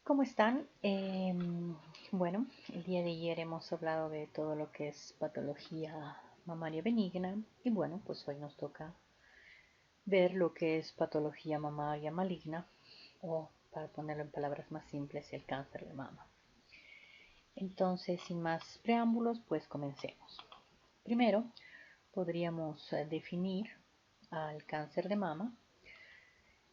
¿Cómo están? Bueno, el día de ayer hemos hablado de todo lo que es patología mamaria benigna y bueno, pues hoy nos toca ver lo que es patología mamaria maligna o, para ponerlo en palabras más simples, el cáncer de mama. Entonces, sin más preámbulos, pues comencemos. Primero, podríamos definir al cáncer de mama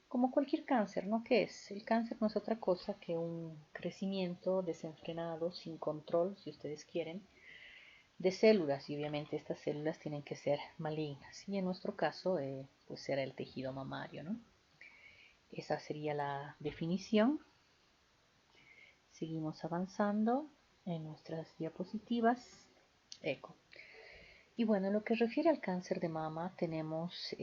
como cualquier cáncer, ¿no? ¿Qué es? El cáncer no es otra cosa que un crecimiento desenfrenado, sin control, si ustedes quieren, de células. Y obviamente estas células tienen que ser malignas. Y en nuestro caso, pues será el tejido mamario, ¿no? Esa sería la definición. Seguimos avanzando en nuestras diapositivas. Eco. Y bueno, en lo que refiere al cáncer de mama, tenemos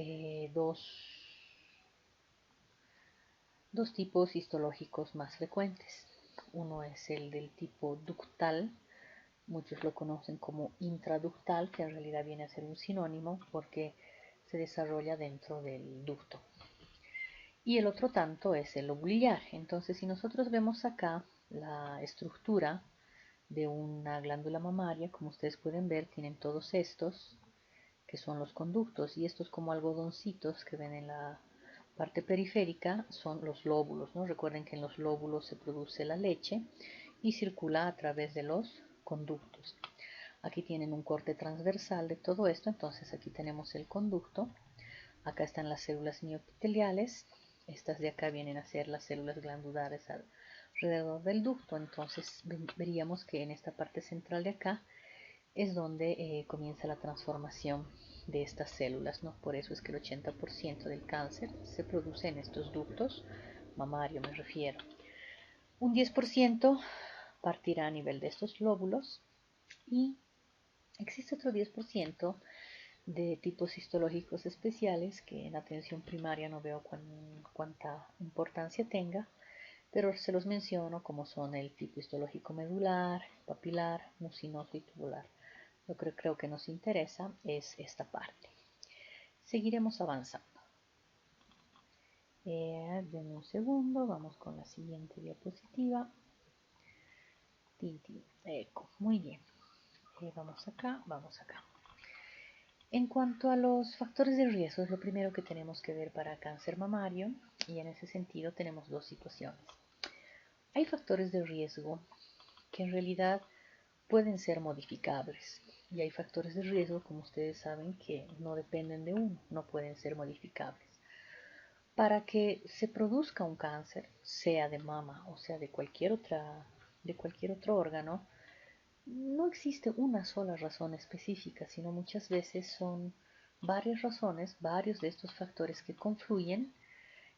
dos tipos histológicos más frecuentes. Uno es el del tipo ductal, muchos lo conocen como intraductal, que en realidad viene a ser un sinónimo porque se desarrolla dentro del ducto. Y el otro tanto es el lobular. Entonces, si nosotros vemos acá la estructura de una glándula mamaria, como ustedes pueden ver, tienen todos estos, que son los conductos, y estos como algodoncitos que ven en la parte periférica son los lóbulos, ¿no? Recuerden que en los lóbulos se produce la leche y circula a través de los conductos. Aquí tienen un corte transversal de todo esto, entonces aquí tenemos el conducto, acá están las células mioepiteliales, estas de acá vienen a ser las células glandulares alrededor del ducto, entonces veríamos que en esta parte central de acá es donde comienza la transformación de estas células, ¿no? Por eso es que el 80% del cáncer se produce en estos ductos, mamario me refiero. Un 10% partirá a nivel de estos lóbulos y existe otro 10% de tipos histológicos especiales que en atención primaria no veo cuánta importancia tenga, pero se los menciono como son el tipo histológico medular, papilar, mucinoso y tubular. Lo que creo que nos interesa es esta parte. Seguiremos avanzando. Denme un segundo, vamos con la siguiente diapositiva. Eco, muy bien. Vamos acá, vamos acá. En cuanto a los factores de riesgo, es lo primero que tenemos que ver para cáncer mamario y en ese sentido tenemos dos situaciones. Hay factores de riesgo que en realidad pueden ser modificables y hay factores de riesgo, como ustedes saben, que no dependen de uno, no pueden ser modificables. Para que se produzca un cáncer, sea de mama o sea de cualquier otro órgano, no existe una sola razón específica, sino muchas veces son varias razones, varios de estos factores que confluyen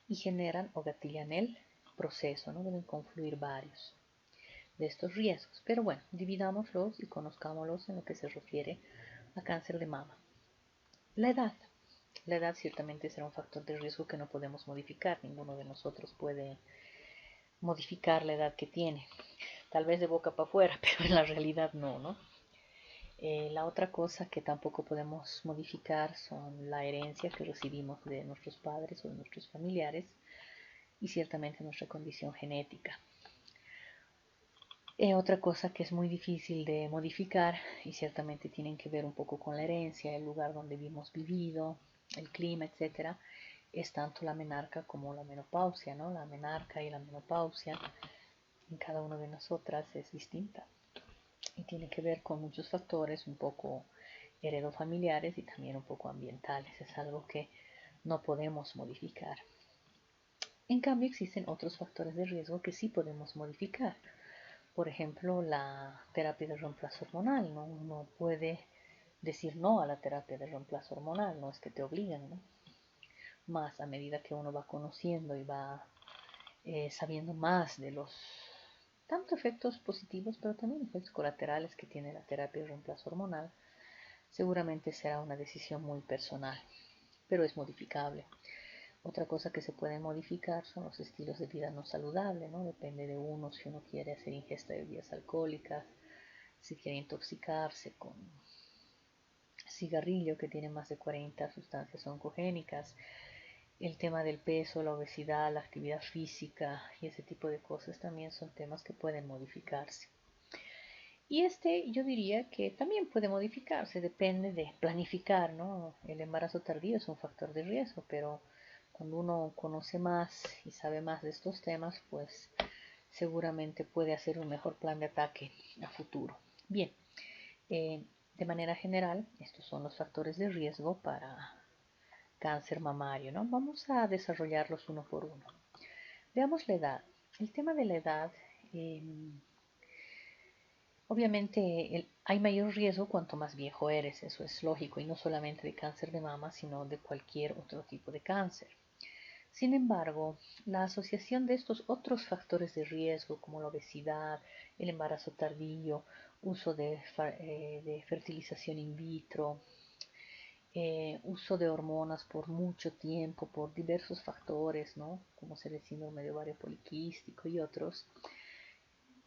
y generan o gatillan el proceso, ¿no? Deben confluir varios de estos riesgos. Pero bueno, dividámoslos y conozcámoslos en lo que se refiere a cáncer de mama. La edad. La edad ciertamente será un factor de riesgo que no podemos modificar. Ninguno de nosotros puede modificar la edad que tiene. Tal vez de boca para afuera, pero en la realidad no, ¿no? La otra cosa que tampoco podemos modificar son la herencia que recibimos de nuestros padres o de nuestros familiares y ciertamente nuestra condición genética. Otra cosa que es muy difícil de modificar y ciertamente tienen que ver un poco con la herencia, el lugar donde hemos vivido, el clima, etcétera, es tanto la menarca como la menopausia, ¿no? La menarca y la menopausia en cada una de nosotras es distinta y tiene que ver con muchos factores un poco heredofamiliares y también un poco ambientales. Es algo que no podemos modificar. En cambio, existen otros factores de riesgo que sí podemos modificar. Por ejemplo, la terapia de reemplazo hormonal, ¿no? Uno puede decir no a la terapia de reemplazo hormonal, no es que te obliguen, ¿no? Más a medida que uno va conociendo y va sabiendo más de los tanto efectos positivos, pero también efectos colaterales que tiene la terapia de reemplazo hormonal, seguramente será una decisión muy personal, pero es modificable. Otra cosa que se puede modificar son los estilos de vida no saludable, ¿no? Depende de uno si uno quiere hacer ingesta de bebidas alcohólicas, si quiere intoxicarse con cigarrillo que tiene más de 40 sustancias oncogénicas, El tema del peso, la obesidad, la actividad física y ese tipo de cosas también son temas que pueden modificarse. Y yo diría que también puede modificarse, depende de planificar, ¿no? El embarazo tardío es un factor de riesgo, pero cuando uno conoce más y sabe más de estos temas, pues seguramente puede hacer un mejor plan de ataque a futuro. Bien, de manera general, estos son los factores de riesgo para cáncer mamario, ¿no? Vamos a desarrollarlos uno por uno. Veamos la edad. El tema de la edad, eh, obviamente hay mayor riesgo cuanto más viejo eres, eso es lógico, y no solamente de cáncer de mama, sino de cualquier otro tipo de cáncer. Sin embargo, la asociación de estos otros factores de riesgo, como la obesidad, el embarazo tardío, uso de fertilización in vitro, uso de hormonas por mucho tiempo, por diversos factores, ¿no? Como ser el síndrome de ovario poliquístico y otros.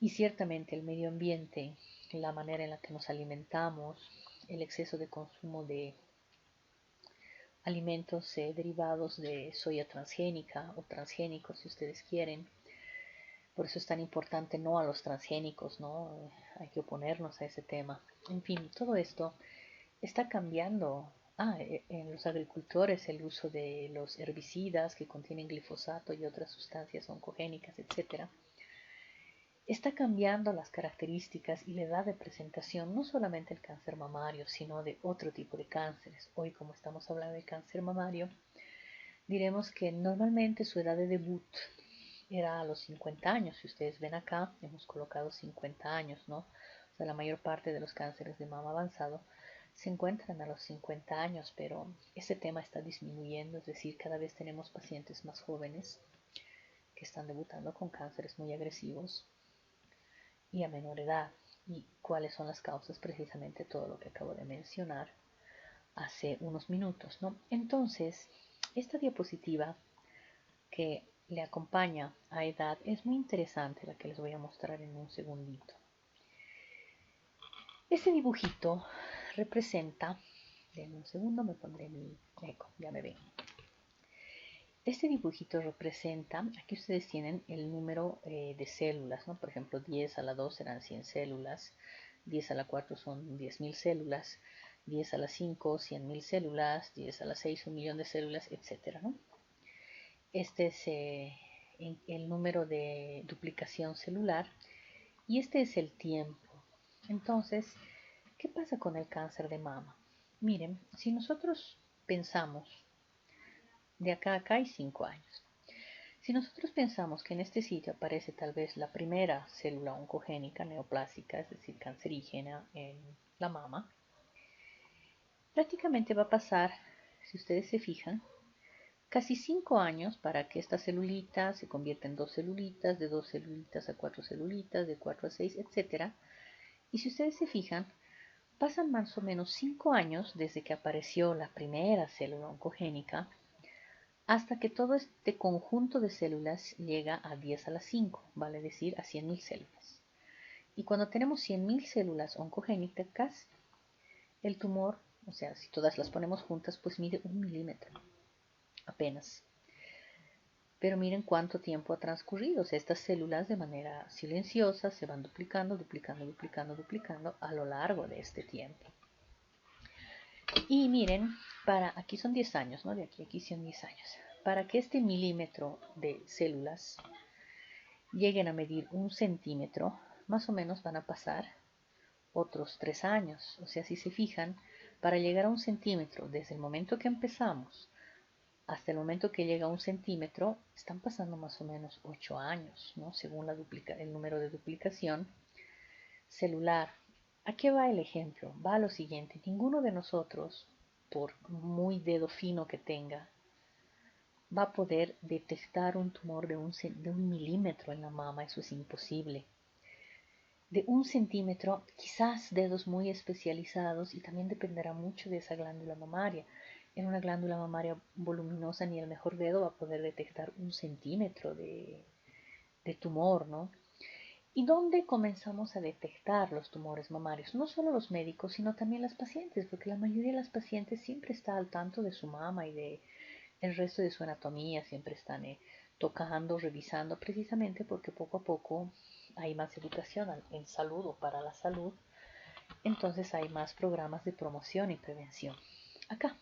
Y ciertamente el medio ambiente, la manera en la que nos alimentamos, el exceso de consumo de alimentos derivados de soya transgénica o transgénicos, si ustedes quieren. Por eso es tan importante no a los transgénicos, ¿no? Hay que oponernos a ese tema. En fin, todo esto está cambiando. En los agricultores el uso de los herbicidas que contienen glifosato y otras sustancias oncogénicas, etcétera, está cambiando las características y la edad de presentación, no solamente del cáncer mamario, sino de otro tipo de cánceres. Hoy, como estamos hablando del cáncer mamario, diremos que normalmente su edad de debut era a los 50 años. Si ustedes ven acá, hemos colocado 50 años, ¿no? O sea, la mayor parte de los cánceres de mama avanzado se encuentran a los 50 años, pero ese tema está disminuyendo, es decir, cada vez tenemos pacientes más jóvenes que están debutando con cánceres muy agresivos y a menor edad. ¿Y cuáles son las causas? Precisamente todo lo que acabo de mencionar hace unos minutos, ¿no? Entonces, esta diapositiva que le acompaña a edad es muy interesante, la que les voy a mostrar en un segundito. Este dibujito representa, en un segundo me pondré mi eco, ya me ven. Este dibujito representa, aquí ustedes tienen el número de células, ¿no? Por ejemplo, 10 a la 2 serán 100 células, 10 a la 4 son 10.000 células, 10 a la 5, 100.000 células, 10 a la 6, 1.000.000 de células, etcétera, ¿no? Este es el número de duplicación celular y este es el tiempo. Entonces, ¿qué pasa con el cáncer de mama? Miren, si nosotros pensamos, de acá a acá hay 5 años. Si nosotros pensamos que en este sitio aparece tal vez la primera célula oncogénica neoplásica, es decir, cancerígena en la mama, prácticamente va a pasar, si ustedes se fijan, casi 5 años para que esta celulita se convierta en 2 celulitas, de 2 celulitas a 4 celulitas, de 4 a 6, etc. Y si ustedes se fijan, pasan más o menos 5 años desde que apareció la primera célula oncogénica hasta que todo este conjunto de células llega a 10 a la 5, vale decir a 100.000 células. Y cuando tenemos 100.000 células oncogénicas, el tumor, o sea, si todas las ponemos juntas, pues mide 1 milímetro, apenas. Pero miren cuánto tiempo ha transcurrido. O sea, estas células de manera silenciosa se van duplicando, duplicando, duplicando, duplicando a lo largo de este tiempo. Y miren, aquí son 10 años, ¿no? De aquí a aquí son 10 años. Para que este milímetro de células lleguen a medir 1 centímetro, más o menos van a pasar otros 3 años. O sea, si se fijan, para llegar a 1 centímetro, desde el momento que empezamos hasta el momento que llega a 1 centímetro, están pasando más o menos 8 años, ¿no? Según el número de duplicación celular. ¿A qué va el ejemplo? Va a lo siguiente, ninguno de nosotros, por muy dedo fino que tenga, va a poder detectar un tumor de un milímetro en la mama, eso es imposible. De 1 centímetro, quizás dedos muy especializados, y también dependerá mucho de esa glándula mamaria. En una glándula mamaria voluminosa ni el mejor dedo va a poder detectar 1 centímetro de tumor, ¿no? ¿Y dónde comenzamos a detectar los tumores mamarios? No solo los médicos, sino también las pacientes, porque la mayoría de las pacientes siempre está al tanto de su mama y de El resto de su anatomía siempre están tocando, revisando, precisamente porque poco a poco hay más educación en salud o para la salud, entonces hay más programas de promoción y prevención. Acá,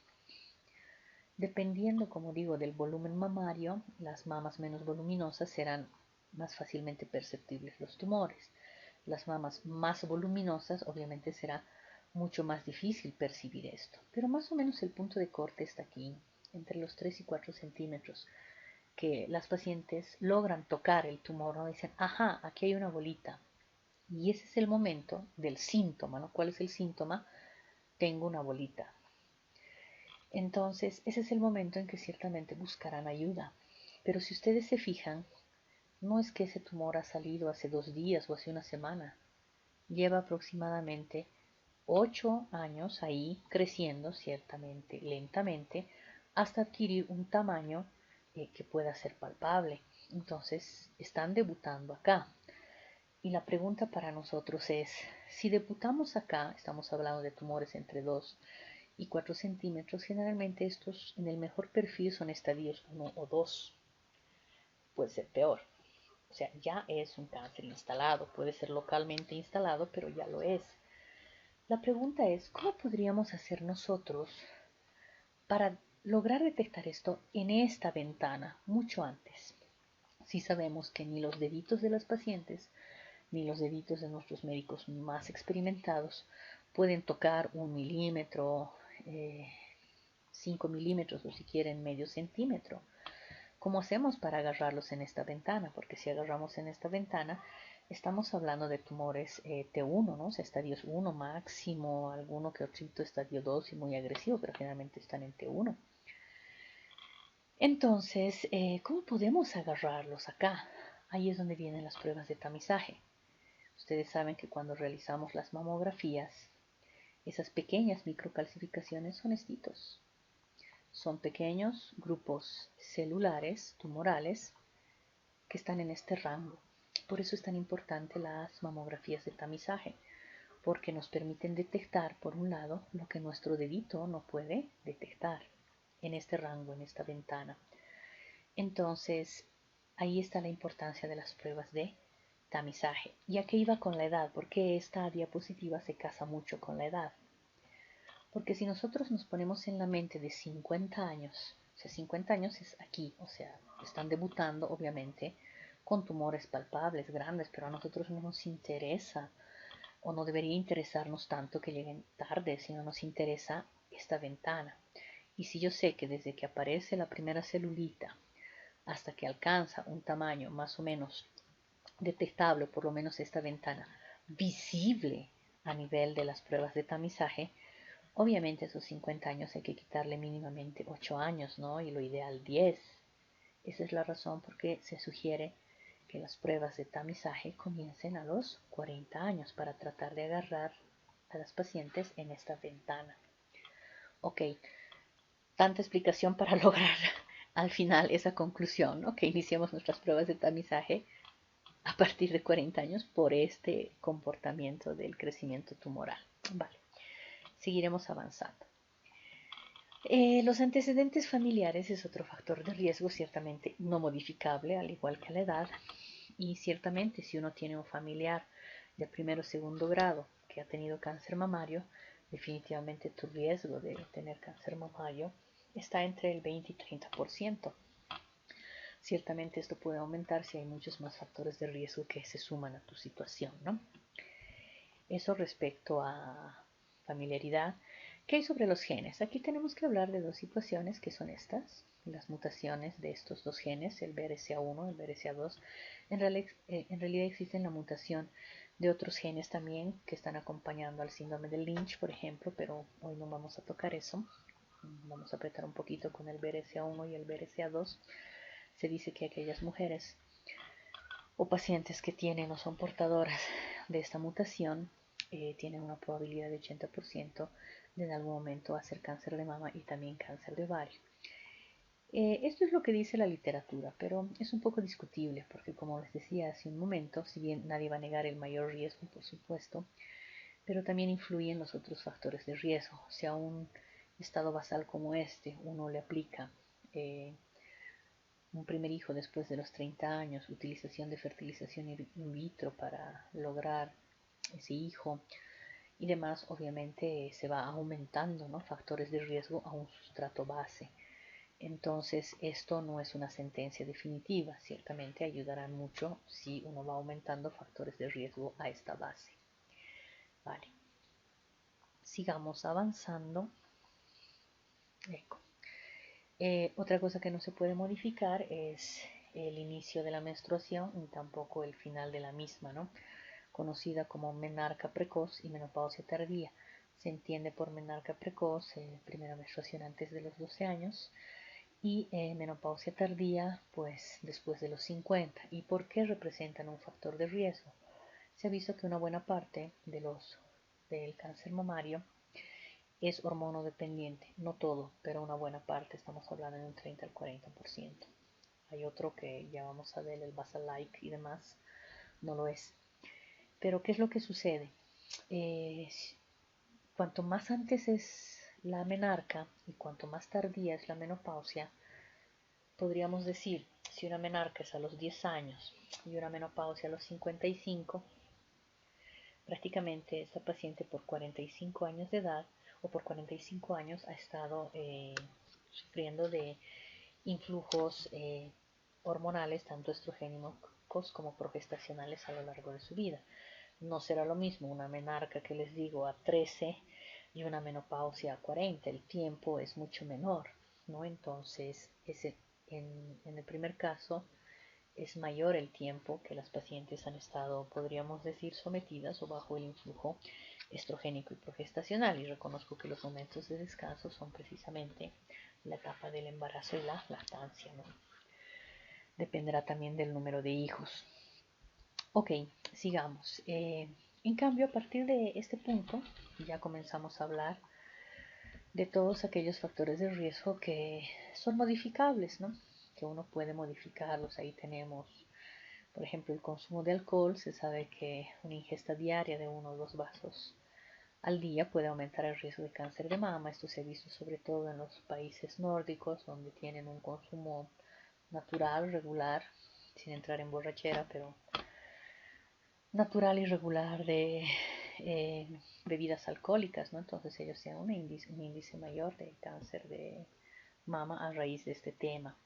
dependiendo, como digo, del volumen mamario, las mamas menos voluminosas serán más fácilmente perceptibles los tumores. Las mamas más voluminosas, obviamente, será mucho más difícil percibir esto. Pero más o menos el punto de corte está aquí, entre los 3 y 4 centímetros, que las pacientes logran tocar el tumor, ¿no? Dicen, ajá, aquí hay una bolita. Y ese es el momento del síntoma, ¿no? ¿Cuál es el síntoma? Tengo una bolita. Entonces, ese es el momento en que ciertamente buscarán ayuda. Pero si ustedes se fijan, no es que ese tumor ha salido hace 2 días o hace una semana. Lleva aproximadamente 8 años ahí creciendo, ciertamente lentamente, hasta adquirir un tamaño que pueda ser palpable. Entonces, están debutando acá. Y la pregunta para nosotros es, si debutamos acá, estamos hablando de tumores entre 2 y 4 centímetros, generalmente estos en el mejor perfil son estadios 1 o 2. Puede ser peor. O sea, ya es un cáncer instalado, puede ser localmente instalado, pero ya lo es. La pregunta es, ¿cómo podríamos hacer nosotros para lograr detectar esto en esta ventana mucho antes? Si sabemos que ni los deditos de las pacientes ni los deditos de nuestros médicos más experimentados pueden tocar 1 milímetro, 5 milímetros o si quieren medio centímetro. ¿Cómo hacemos para agarrarlos en esta ventana? Porque si agarramos en esta ventana, estamos hablando de tumores T1, ¿no? O sea, estadios 1 máximo, alguno que otro estadio 2 y muy agresivo, pero generalmente están en T1. Entonces, ¿cómo podemos agarrarlos acá? Ahí es donde vienen las pruebas de tamizaje. Ustedes saben que cuando realizamos las mamografías, esas pequeñas microcalcificaciones son estitos. Son pequeños grupos celulares tumorales que están en este rango. Por eso es tan importante las mamografías de tamizaje, porque nos permiten detectar, por un lado, lo que nuestro dedito no puede detectar en este rango, en esta ventana. Entonces, ahí está la importancia de las pruebas de tamizaje. ¿Y a qué iba con la edad? Porque esta diapositiva se casa mucho con la edad. Porque si nosotros nos ponemos en la mente de 50 años, o sea, 50 años es aquí, o sea, están debutando obviamente con tumores palpables, grandes, pero a nosotros no nos interesa o no debería interesarnos tanto que lleguen tarde, sino nos interesa esta ventana. Y si yo sé que desde que aparece la primera celulita hasta que alcanza un tamaño más o menos detectable, por lo menos esta ventana, visible a nivel de las pruebas de tamizaje, obviamente esos 50 años hay que quitarle mínimamente 8 años, ¿no? Y lo ideal 10. Esa es la razón por qué se sugiere que las pruebas de tamizaje comiencen a los 40 años para tratar de agarrar a las pacientes en esta ventana. Ok, tanta explicación para lograr al final esa conclusión, ¿no? Que iniciemos nuestras pruebas de tamizaje a partir de 40 años por este comportamiento del crecimiento tumoral. Vale, seguiremos avanzando. Los antecedentes familiares es otro factor de riesgo ciertamente no modificable, al igual que la edad. Y ciertamente si uno tiene un familiar de primero o segundo grado que ha tenido cáncer mamario, definitivamente tu riesgo de tener cáncer mamario está entre el 20 y 30%. Ciertamente esto puede aumentar si hay muchos más factores de riesgo que se suman a tu situación, ¿no? Eso respecto a familiaridad. ¿Qué hay sobre los genes? Aquí tenemos que hablar de dos situaciones que son estas, las mutaciones de estos dos genes, el BRCA1 y el BRCA2. En realidad existe la mutación de otros genes también que están acompañando al síndrome de Lynch, por ejemplo, pero hoy no vamos a tocar eso. Vamos a apretar un poquito con el BRCA1 y el BRCA2. Se dice que aquellas mujeres o pacientes que tienen o son portadoras de esta mutación tienen una probabilidad de 80% de en algún momento hacer cáncer de mama y también cáncer de ovario. Esto es lo que dice la literatura, pero es un poco discutible porque, como les decía hace un momento, si bien nadie va a negar el mayor riesgo, por supuesto, pero también influyen los otros factores de riesgo. Si a un estado basal como este uno le aplica un primer hijo después de los 30 años, utilización de fertilización in vitro para lograr ese hijo y demás, obviamente se va aumentando, ¿no?, factores de riesgo a un sustrato base. Entonces, esto no es una sentencia definitiva, ciertamente ayudará mucho si uno va aumentando factores de riesgo a esta base. Vale. Sigamos avanzando. Otra cosa que no se puede modificar es el inicio de la menstruación ni tampoco el final de la misma, ¿no?, conocida como menarca precoz y menopausia tardía. Se entiende por menarca precoz primera menstruación antes de los 12 años y menopausia tardía pues después de los 50. ¿Y por qué representan un factor de riesgo? Se ha visto que una buena parte del cáncer mamario es hormonodependiente, no todo, pero una buena parte, estamos hablando de un 30 al 40%. Hay otro que ya vamos a ver, el Basalike y demás, no lo es. Pero ¿qué es lo que sucede? Cuanto más antes es la menarca y cuanto más tardía es la menopausia, podríamos decir, si una menarca es a los 10 años y una menopausia a los 55, prácticamente esta paciente por 45 años de edad o por 45 años ha estado sufriendo de influjos hormonales, tanto estrogénicos como progestacionales a lo largo de su vida. No será lo mismo una menarca que les digo a 13 y una menopausia a 40, el tiempo es mucho menor, ¿no? Entonces, en el primer caso, es mayor el tiempo que las pacientes han estado, podríamos decir, sometidas o bajo el influjo estrogénico y progestacional. Y reconozco que los momentos de descanso son precisamente la etapa del embarazo y la lactancia, ¿no? Dependerá también del número de hijos. Ok, sigamos. En cambio, a partir de este punto, ya comenzamos a hablar de todos aquellos factores de riesgo que son modificables, ¿no?, que uno puede modificarlos. Ahí tenemos, por ejemplo, el consumo de alcohol. Se sabe que una ingesta diaria de 1 o 2 vasos al día puede aumentar el riesgo de cáncer de mama. Esto se ha visto sobre todo en los países nórdicos, donde tienen un consumo natural, regular, sin entrar en borrachera, pero natural y regular de bebidas alcohólicas, ¿no? Entonces ellos tienen un índice mayor de cáncer de mama a raíz de este tema.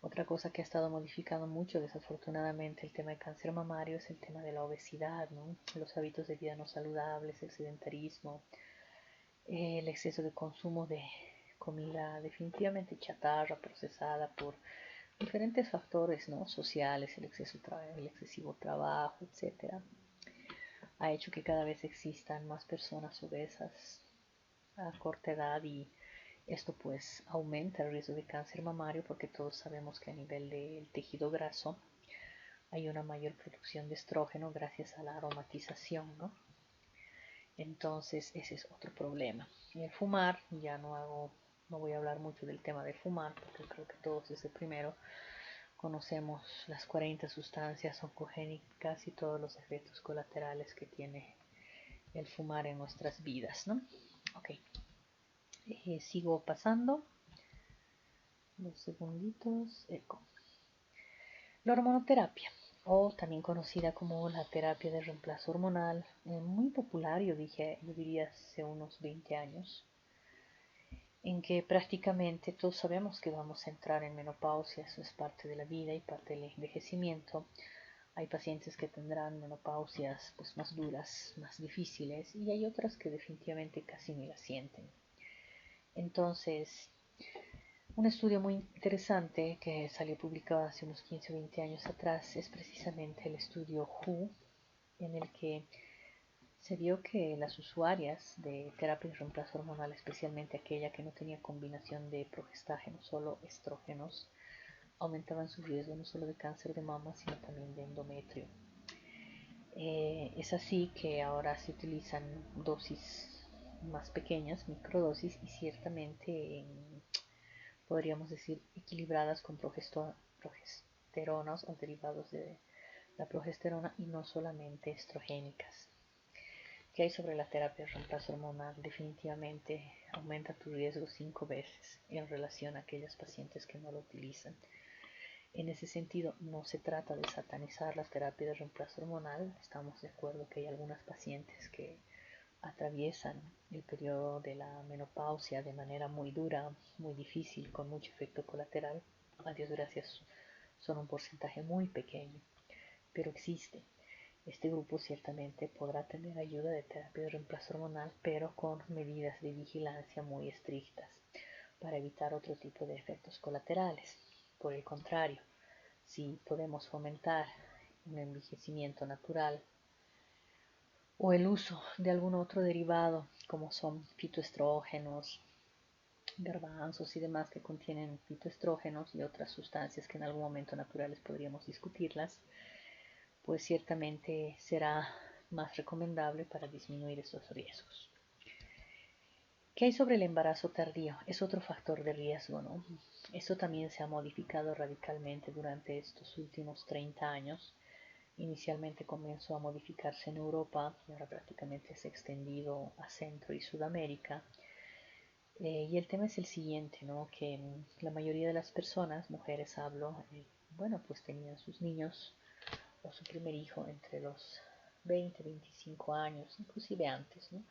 Otra cosa que ha estado modificando mucho, desafortunadamente, el tema de cáncer mamario es el tema de la obesidad, ¿no?, los hábitos de vida no saludables, el sedentarismo, el exceso de consumo de comida definitivamente chatarra, procesada por diferentes factores, ¿no?, sociales, el excesivo trabajo, etcétera, ha hecho que cada vez existan más personas obesas a corta edad, y esto pues aumenta el riesgo de cáncer mamario, porque todos sabemos que a nivel del tejido graso hay una mayor producción de estrógeno gracias a la aromatización, ¿no? Entonces ese es otro problema. Y el fumar, no voy a hablar mucho del tema de fumar, porque creo que todos desde primero conocemos las 40 sustancias oncogénicas y todos los efectos colaterales que tiene el fumar en nuestras vidas, ¿no? Ok, sigo pasando 2 segunditos. La hormonoterapia, o también conocida como la terapia de reemplazo hormonal, muy popular, yo diría hace unos 20 años, en que prácticamente todos sabemos que vamos a entrar en menopausia. Eso es parte de la vida y parte del envejecimiento. Hay pacientes que tendrán menopausias pues más duras, más difíciles, y hay otras que definitivamente casi ni la sienten. Entonces, un estudio muy interesante que salió publicado hace unos 15 o 20 años atrás es precisamente el estudio WHO, en el que se vio que las usuarias de terapia de reemplazo hormonal, especialmente aquella que no tenía combinación de progestágenos, solo estrógenos, aumentaban su riesgo no solo de cáncer de mama, sino también de endometrio. Es así que ahora se utilizan dosis más pequeñas, microdosis, y ciertamente podríamos decir equilibradas con progesteronas o derivados de la progesterona, y no solamente estrogénicas. ¿Qué hay sobre la terapia de reemplazo hormonal? Definitivamente aumenta tu riesgo 5 veces en relación a aquellas pacientes que no lo utilizan. En ese sentido, no se trata de satanizar la terapia de reemplazo hormonal. Estamos de acuerdo que hay algunas pacientes que atraviesan el periodo de la menopausia de manera muy dura, muy difícil, con mucho efecto colateral. A Dios gracias, son un porcentaje muy pequeño, pero existe. Este grupo ciertamente podrá tener ayuda de terapia de reemplazo hormonal, pero con medidas de vigilancia muy estrictas para evitar otro tipo de efectos colaterales. Por el contrario, si podemos fomentar un envejecimiento natural o el uso de algún otro derivado, como son fitoestrógenos, garbanzos y demás que contienen fitoestrógenos y otras sustancias que en algún momento naturales podríamos discutirlas, pues ciertamente será más recomendable para disminuir esos riesgos. ¿Qué hay sobre el embarazo tardío? Es otro factor de riesgo, ¿no? Esto también se ha modificado radicalmente durante estos últimos 30 años. Inicialmente comenzó a modificarse en Europa y ahora prácticamente se ha extendido a Centro y Sudamérica. Y el tema es el siguiente, ¿no? Que la mayoría de las personas, mujeres hablo, bueno, pues tenían sus niños o su primer hijo entre los 20, 25 años, inclusive antes, ¿no?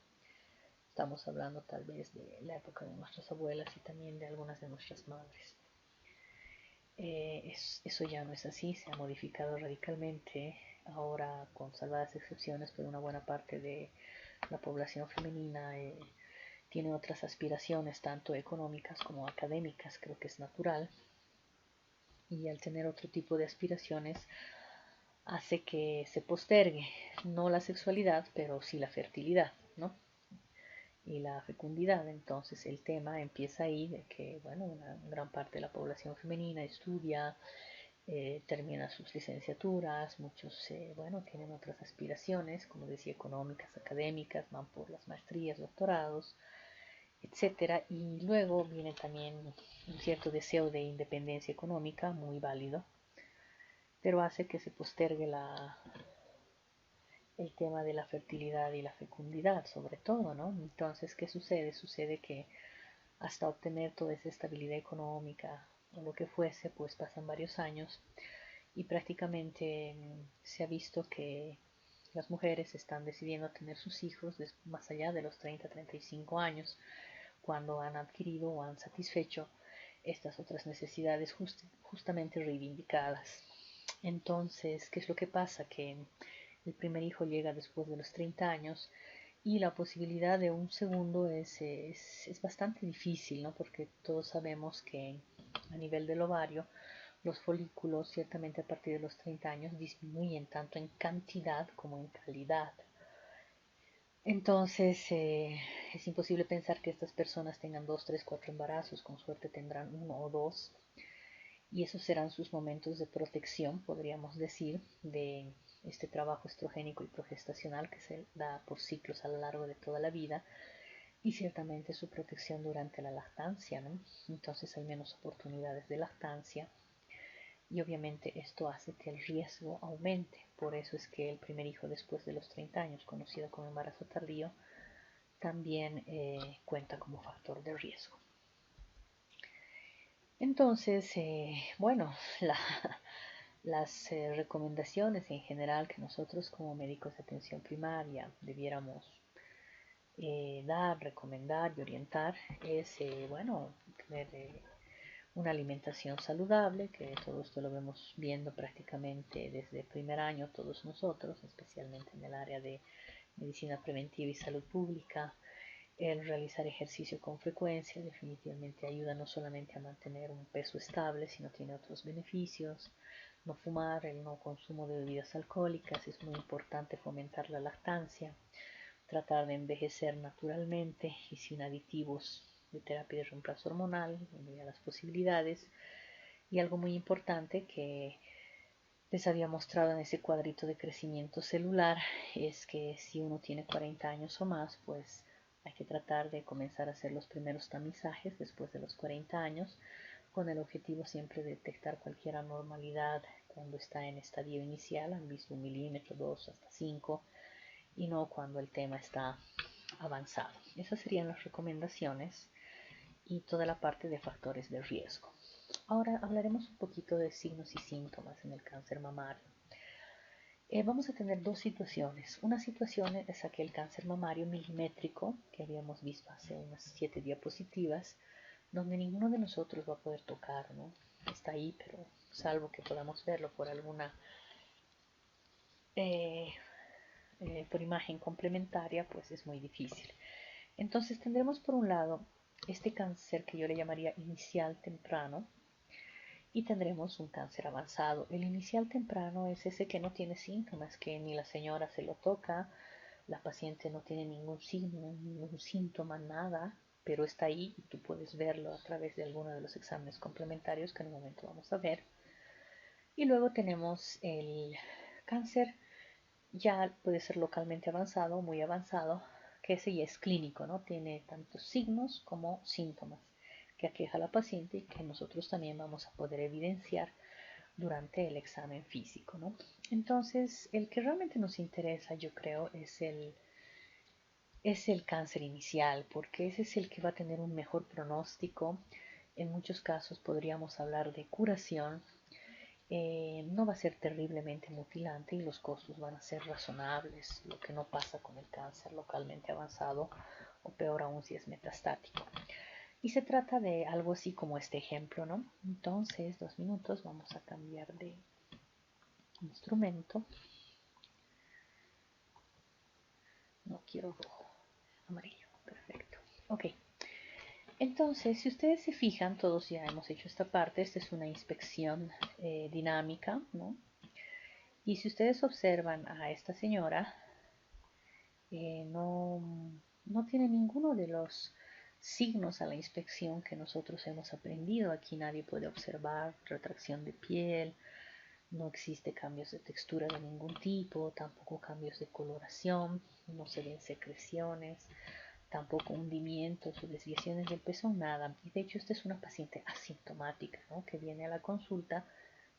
Estamos hablando tal vez de la época de nuestras abuelas y también de algunas de nuestras madres. Eso ya no es así, se ha modificado radicalmente. Ahora, con salvadas excepciones, pero una buena parte de la población femenina tiene otras aspiraciones, tanto económicas como académicas, creo que es natural. Y al tener otro tipo de aspiraciones, hace que se postergue, no la sexualidad, pero sí la fertilidad, ¿no? Y la fecundidad. Entonces el tema empieza ahí de que, bueno, una gran parte de la población femenina estudia, termina sus licenciaturas, muchos, bueno, tienen otras aspiraciones, como decía, económicas, académicas, van por las maestrías, doctorados, etcétera. Y luego viene también un cierto deseo de independencia económica, muy válido, pero hace que se postergue el tema de la fertilidad y la fecundidad, sobre todo, ¿no? Entonces, ¿qué sucede? Sucede que hasta obtener toda esa estabilidad económica o lo que fuese, pues pasan varios años y prácticamente se ha visto que las mujeres están decidiendo tener sus hijos más allá de los 30, 35 años, cuando han adquirido o han satisfecho estas otras necesidades justamente reivindicadas. Entonces, ¿qué es lo que pasa? Que el primer hijo llega después de los 30 años y la posibilidad de un segundo es bastante difícil, ¿no? Porque todos sabemos que a nivel del ovario los folículos, ciertamente a partir de los 30 años, disminuyen tanto en cantidad como en calidad. Entonces, es imposible pensar que estas personas tengan 2, 3, 4 embarazos, con suerte tendrán uno o dos, y esos serán sus momentos de protección, podríamos decir, de este trabajo estrogénico y progestacional que se da por ciclos a lo largo de toda la vida, y ciertamente su protección durante la lactancia, ¿no? Entonces hay menos oportunidades de lactancia y obviamente esto hace que el riesgo aumente. Por eso es que el primer hijo después de los 30 años, conocido como embarazo tardío, también cuenta como factor de riesgo. Entonces, bueno, las recomendaciones en general que nosotros como médicos de atención primaria debiéramos dar, recomendar y orientar es, bueno, tener una alimentación saludable, que todo esto lo vemos viendo prácticamente desde el primer año todos nosotros, especialmente en el área de medicina preventiva y salud pública. El realizar ejercicio con frecuencia definitivamente ayuda no solamente a mantener un peso estable, sino tiene otros beneficios. No fumar, el no consumo de bebidas alcohólicas, es muy importante fomentar la lactancia, tratar de envejecer naturalmente y sin aditivos de terapia de reemplazo hormonal, en medida de las posibilidades. Y algo muy importante que les había mostrado en ese cuadrito de crecimiento celular es que si uno tiene 40 años o más, pues hay que tratar de comenzar a hacer los primeros tamizajes después de los 40 años, con el objetivo siempre de detectar cualquier anormalidad cuando está en estadio inicial, han visto 1 milímetro, 2 hasta 5, y no cuando el tema está avanzado. Esas serían las recomendaciones y toda la parte de factores de riesgo. Ahora hablaremos un poquito de signos y síntomas en el cáncer mamario. Vamos a tener dos situaciones. Una situación es aquel cáncer mamario milimétrico que habíamos visto hace unas 7 diapositivas, donde ninguno de nosotros va a poder tocar, ¿no? Está ahí, pero salvo que podamos verlo por alguna por imagen complementaria, pues es muy difícil. Entonces tendremos por un lado este cáncer que yo le llamaría inicial temprano, y tendremos un cáncer avanzado. El inicial temprano es ese que no tiene síntomas, que ni la señora se lo toca, la paciente no tiene ningún signo, ningún síntoma, nada, pero está ahí y tú puedes verlo a través de alguno de los exámenes complementarios que en un momento vamos a ver. Y luego tenemos el cáncer, ya puede ser localmente avanzado o muy avanzado, que ese ya es clínico, ¿no? Tiene tantos signos como síntomas que aqueja a la paciente y que nosotros también vamos a poder evidenciar durante el examen físico, ¿no? Entonces, el que realmente nos interesa, yo creo, es el cáncer inicial, porque ese es el que va a tener un mejor pronóstico. En muchos casos podríamos hablar de curación. No va a ser terriblemente mutilante y los costos van a ser razonables, lo que no pasa con el cáncer localmente avanzado o peor aún si es metastático. Y se trata de algo así como este ejemplo, ¿no? Entonces, 2 minutos, vamos a cambiar de instrumento. No quiero rojo, amarillo, perfecto. Ok, entonces si ustedes se fijan, todos ya hemos hecho esta parte, esta es una inspección dinámica, ¿no? Y si ustedes observan a esta señora, no tiene ninguno de los signos a la inspección que nosotros hemos aprendido. Aquí nadie puede observar retracción de piel, no existe cambios de textura de ningún tipo, tampoco cambios de coloración, no se ven secreciones, tampoco hundimientos o desviaciones del peso, nada. Y de hecho esta es una paciente asintomática, ¿no? Que viene a la consulta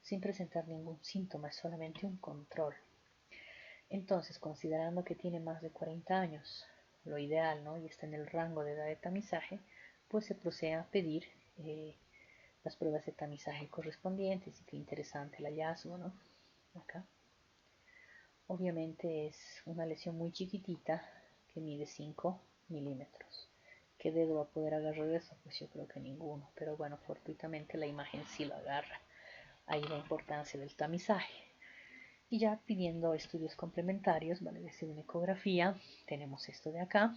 sin presentar ningún síntoma, es solamente un control. Entonces, considerando que tiene más de 40 años, lo ideal, ¿no? Y está en el rango de edad de tamizaje, pues se procede a pedir las pruebas de tamizaje correspondientes. Y qué interesante el hallazgo, ¿no? Acá. Obviamente es una lesión muy chiquitita que mide 5 milímetros. ¿Qué dedo va a poder agarrar eso? Pues yo creo que ninguno. Pero bueno, fortuitamente la imagen sí lo agarra. Ahí la importancia del tamizaje. Y ya pidiendo estudios complementarios, vale decir una ecografía, tenemos esto de acá.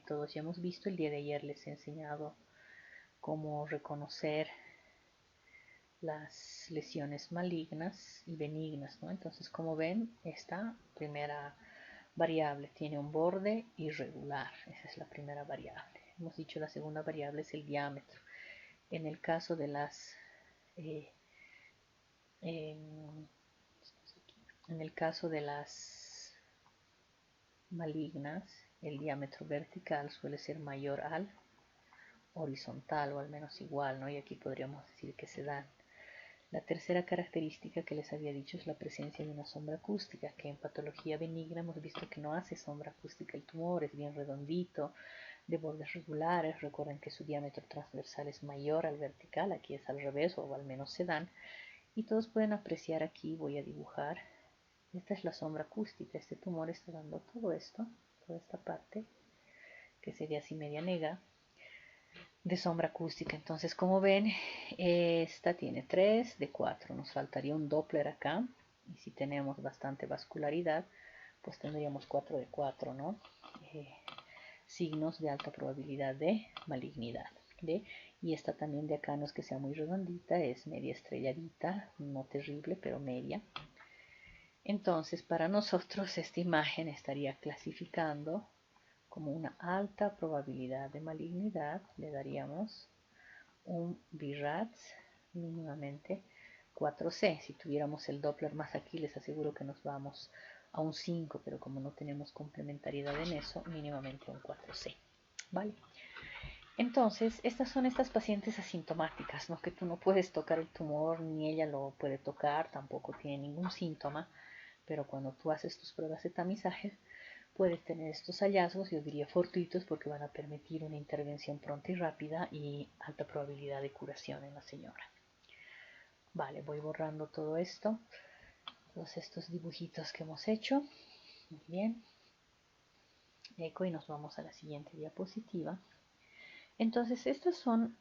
Todos ya hemos visto, el día de ayer les he enseñado cómo reconocer las lesiones malignas y benignas, ¿no? Entonces, como ven, esta primera variable tiene un borde irregular, esa es la primera variable. Hemos dicho la segunda variable es el diámetro. En el caso de las en el caso de las malignas, el diámetro vertical suele ser mayor al horizontal o al menos igual, ¿no? Y aquí podríamos decir que se dan. La tercera característica que les había dicho es la presencia de una sombra acústica, que en patología benigna hemos visto que no hace sombra acústica el tumor, es bien redondito, de bordes regulares. Recuerden que su diámetro transversal es mayor al vertical, aquí es al revés o al menos se dan. Y todos pueden apreciar aquí, voy a dibujar, esta es la sombra acústica, este tumor está dando todo esto, toda esta parte, que sería así media negra, de sombra acústica. Entonces, como ven, esta tiene 3 de 4, nos faltaría un Doppler acá, y si tenemos bastante vascularidad, pues tendríamos 4 de 4, ¿no? Signos de alta probabilidad de malignidad. Y esta también de acá no es que sea muy redondita, es media estrelladita, no terrible, pero media. Entonces, para nosotros esta imagen estaría clasificando como una alta probabilidad de malignidad. Le daríamos un BIRATS mínimamente 4C. Si tuviéramos el Doppler más aquí, les aseguro que nos vamos a un 5, pero como no tenemos complementariedad en eso, mínimamente un 4C. ¿Vale? Entonces, estas son estas pacientes asintomáticas, ¿no? Que tú no puedes tocar el tumor, ni ella lo puede tocar, tampoco tiene ningún síntoma, pero cuando tú haces tus pruebas de tamizaje, puedes tener estos hallazgos, yo diría fortuitos, porque van a permitir una intervención pronta y rápida y alta probabilidad de curación en la señora. Vale, voy borrando todo esto, todos estos dibujitos que hemos hecho. Muy bien. Y nos vamos a la siguiente diapositiva. Entonces, estos son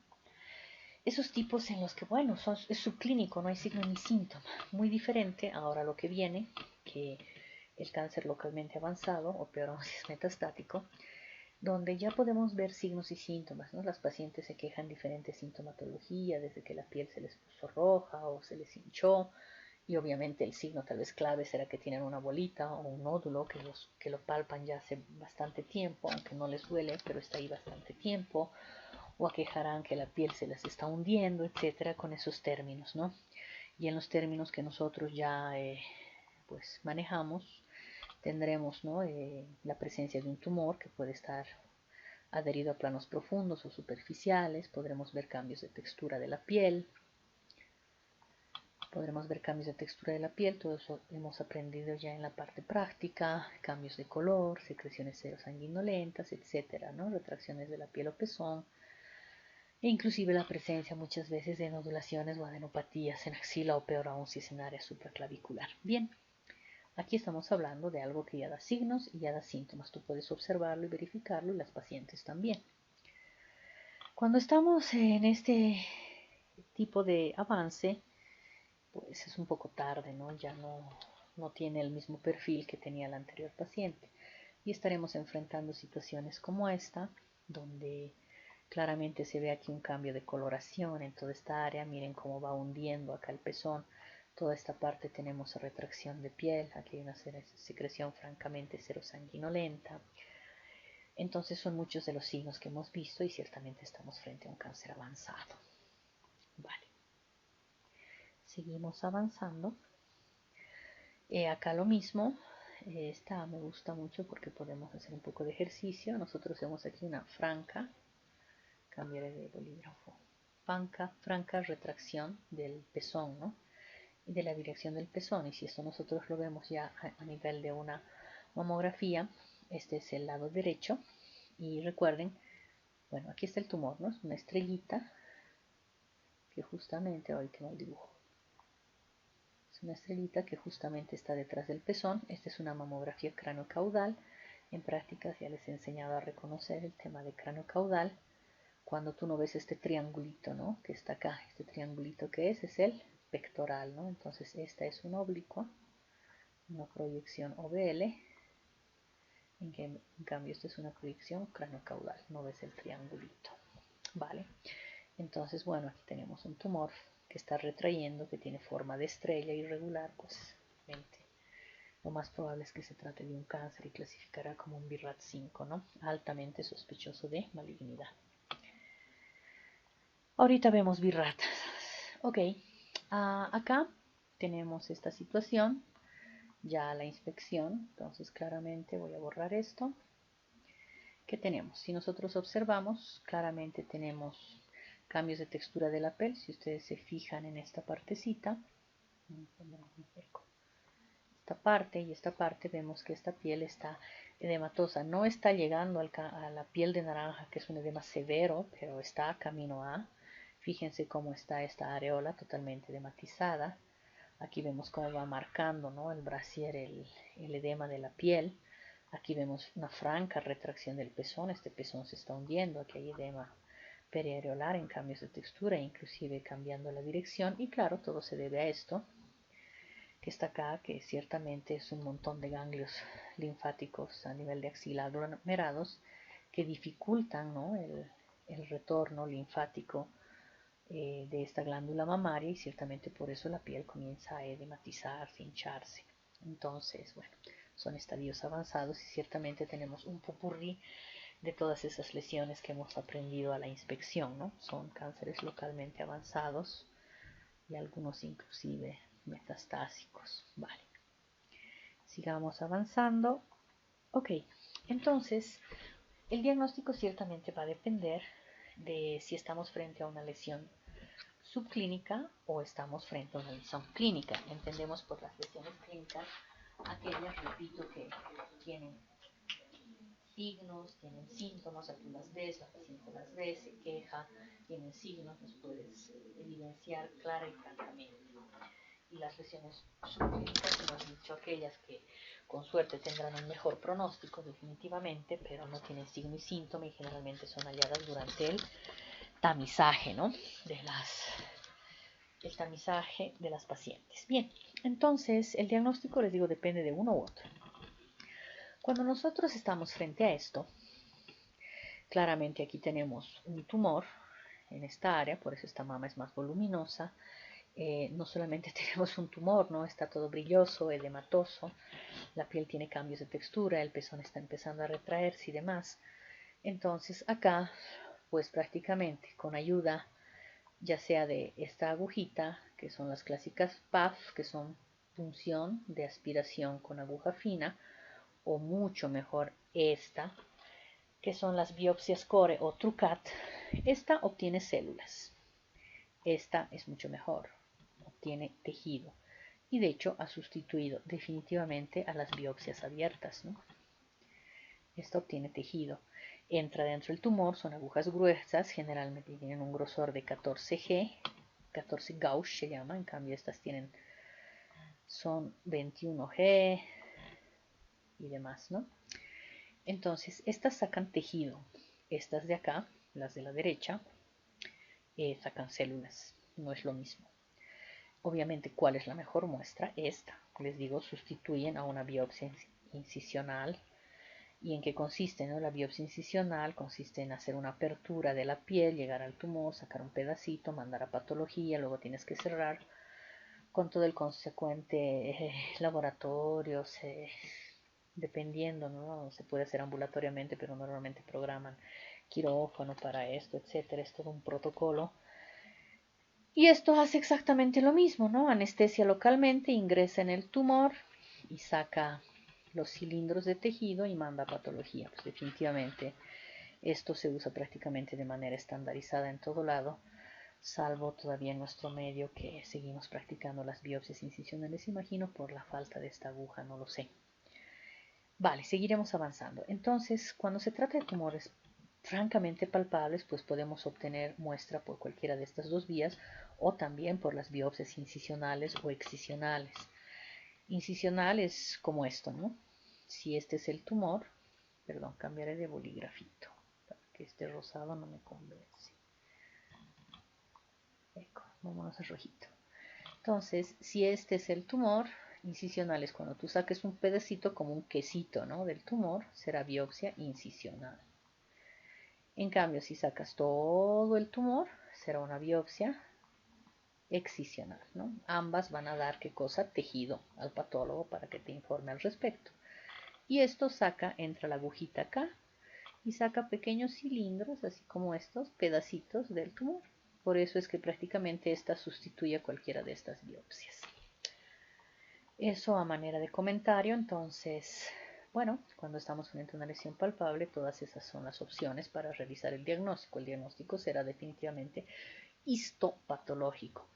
esos tipos en los que, bueno, es subclínico, no hay signo ni síntoma. Muy diferente ahora lo que viene, que el cáncer localmente avanzado, o peor aún si es metastático, donde ya podemos ver signos y síntomas, ¿no? Las pacientes se quejan de diferentes sintomatología, desde que la piel se les puso roja o se les hinchó, y obviamente el signo tal vez clave será que tienen una bolita o un nódulo que lo palpan ya hace bastante tiempo, aunque no les duele, pero está ahí bastante tiempo, o aquejarán que la piel se les está hundiendo, etcétera, con esos términos, ¿no? Y en los términos que nosotros ya pues manejamos, tendremos, ¿no? La presencia de un tumor que puede estar adherido a planos profundos o superficiales, podremos ver cambios de textura de la piel, todo eso hemos aprendido ya en la parte práctica, cambios de color, secreciones serosanguinolentas, etcétera, ¿no? Retracciones de la piel o pezón, e inclusive la presencia muchas veces de nodulaciones o adenopatías en axila o peor aún si es en área supraclavicular. Bien, aquí estamos hablando de algo que ya da signos y ya da síntomas. Tú puedes observarlo y verificarlo y las pacientes también. Cuando estamos en este tipo de avance, pues es un poco tarde, ¿no? Ya no tiene el mismo perfil que tenía el anterior paciente. Y estaremos enfrentando situaciones como esta, donde claramente se ve aquí un cambio de coloración en toda esta área. Miren cómo va hundiendo acá el pezón. Toda esta parte tenemos retracción de piel. Aquí hay una secreción francamente serosanguinolenta. Entonces son muchos de los signos que hemos visto y ciertamente estamos frente a un cáncer avanzado. Vale. Seguimos avanzando. Acá lo mismo. Esta me gusta mucho porque podemos hacer un poco de ejercicio. Nosotros hacemos aquí una franca. Cambiaré de bolígrafo. Franca retracción del pezón, ¿no? Y de la dirección del pezón. Y si esto nosotros lo vemos ya a nivel de una mamografía, este es el lado derecho. Y recuerden, bueno, aquí está el tumor, ¿no? Es una estrellita que justamente, ahorita no el dibujo. Es una estrellita que justamente está detrás del pezón. Esta es una mamografía craneocaudal. En prácticas ya les he enseñado a reconocer el tema de craneocaudal. Cuando tú no ves este triangulito, ¿no? Que está acá, este triangulito que es el pectoral, ¿no? Entonces esta es una oblicua, una proyección OBL, en cambio esta es una proyección craneocaudal, no ves el triangulito, ¿vale? Entonces, bueno, aquí tenemos un tumor que está retrayendo, que tiene forma de estrella irregular, pues lo más probable es que se trate de un cáncer y clasificará como un BRAF 5, ¿no? Altamente sospechoso de malignidad. Ahorita vemos BRAF. Ok, acá tenemos esta situación, ya la inspección, entonces claramente voy a borrar esto. ¿Qué tenemos? Si nosotros observamos, claramente tenemos cambios de textura de la piel. Si ustedes se fijan en esta partecita, esta parte y esta parte, vemos que esta piel está edematosa. No está llegando a la piel de naranja, que es un edema severo, pero está camino a. Fíjense cómo está esta areola totalmente edematizada. Aquí vemos cómo va marcando, ¿no? El brasier, el edema de la piel. Aquí vemos una franca retracción del pezón. Este pezón se está hundiendo. Aquí hay edema periareolar en cambios de textura, inclusive cambiando la dirección. Y claro, todo se debe a esto que está acá, que ciertamente es un montón de ganglios linfáticos a nivel de axila aglomerados que dificultan, ¿no? el retorno linfático de esta glándula mamaria, y ciertamente por eso la piel comienza a edematizarse, hincharse. Entonces, bueno, son estadios avanzados y ciertamente tenemos un popurrí de todas esas lesiones que hemos aprendido a la inspección, ¿no? Son cánceres localmente avanzados y algunos inclusive metastásicos. Vale, sigamos avanzando. Ok, entonces el diagnóstico ciertamente va a depender de si estamos frente a una lesión subclínica o estamos frente a una lesión clínica. Entendemos por las lesiones clínicas aquellas, repito, que tienen signos, tienen síntomas, tú las ves, la paciente las ve, se queja, tienen signos, los puedes evidenciar clara y francamente. Y las lesiones subclínicas, hemos dicho aquellas que con suerte tendrán un mejor pronóstico definitivamente, pero no tienen signo y síntoma y generalmente son halladas durante el tamizaje, ¿no? El tamizaje de las pacientes. Bien, entonces el diagnóstico, les digo, depende de uno u otro. Cuando nosotros estamos frente a esto, claramente aquí tenemos un tumor en esta área, por eso esta mama es más voluminosa. No solamente tenemos un tumor, ¿no? Está todo brilloso, edematoso, la piel tiene cambios de textura, el pezón está empezando a retraerse y demás. Entonces acá, pues prácticamente con ayuda ya sea de esta agujita, que son las clásicas PAF, que son punción de aspiración con aguja fina, o mucho mejor esta, que son las biopsias core o TrueCut. Esta obtiene células. Esta es mucho mejor, obtiene tejido. Y de hecho ha sustituido definitivamente a las biopsias abiertas, ¿no? Esta obtiene tejido. Entra dentro del tumor, son agujas gruesas, generalmente tienen un grosor de 14G, 14 gauge se llama, en cambio estas son 21G y demás, ¿no? Entonces, estas sacan tejido. Estas de acá, las de la derecha, sacan células. No es lo mismo. Obviamente, ¿cuál es la mejor muestra? Esta. Les digo, sustituyen a una biopsia incisional. ¿Y en qué consiste? ¿No? La biopsia incisional consiste en hacer una apertura de la piel, llegar al tumor, sacar un pedacito, mandar a patología, luego tienes que cerrar con todo el consecuente laboratorios, dependiendo, ¿no? Se puede hacer ambulatoriamente, pero normalmente programan quirófano para esto, etcétera. Es todo un protocolo. Y esto hace exactamente lo mismo, ¿no? Anestesia localmente, ingresa en el tumor y saca los cilindros de tejido y manda a patología. Pues definitivamente esto se usa prácticamente de manera estandarizada en todo lado, salvo todavía en nuestro medio que seguimos practicando las biopsias incisionales, imagino por la falta de esta aguja, no lo sé. Vale, seguiremos avanzando. Entonces, cuando se trata de tumores francamente palpables, pues podemos obtener muestra por cualquiera de estas dos vías o también por las biopsias incisionales o excisionales. Incisional es como esto, ¿no? Si este es el tumor, perdón, cambiaré de bolígrafito para que este rosado no me convence. Vámonos a rojito. Entonces, si este es el tumor, incisional es cuando tú saques un pedacito como un quesito, ¿no? Del tumor, será biopsia incisional. En cambio, si sacas todo el tumor, será una biopsia excisional, ¿no? Ambas van a dar, ¿qué cosa? Tejido al patólogo para que te informe al respecto. Y esto entra la agujita acá y saca pequeños cilindros, así como estos pedacitos del tumor. Por eso es que prácticamente esta sustituye a cualquiera de estas biopsias. Eso a manera de comentario. Entonces, bueno, cuando estamos frente a una lesión palpable, todas esas son las opciones para realizar el diagnóstico. El diagnóstico será definitivamente histopatológico,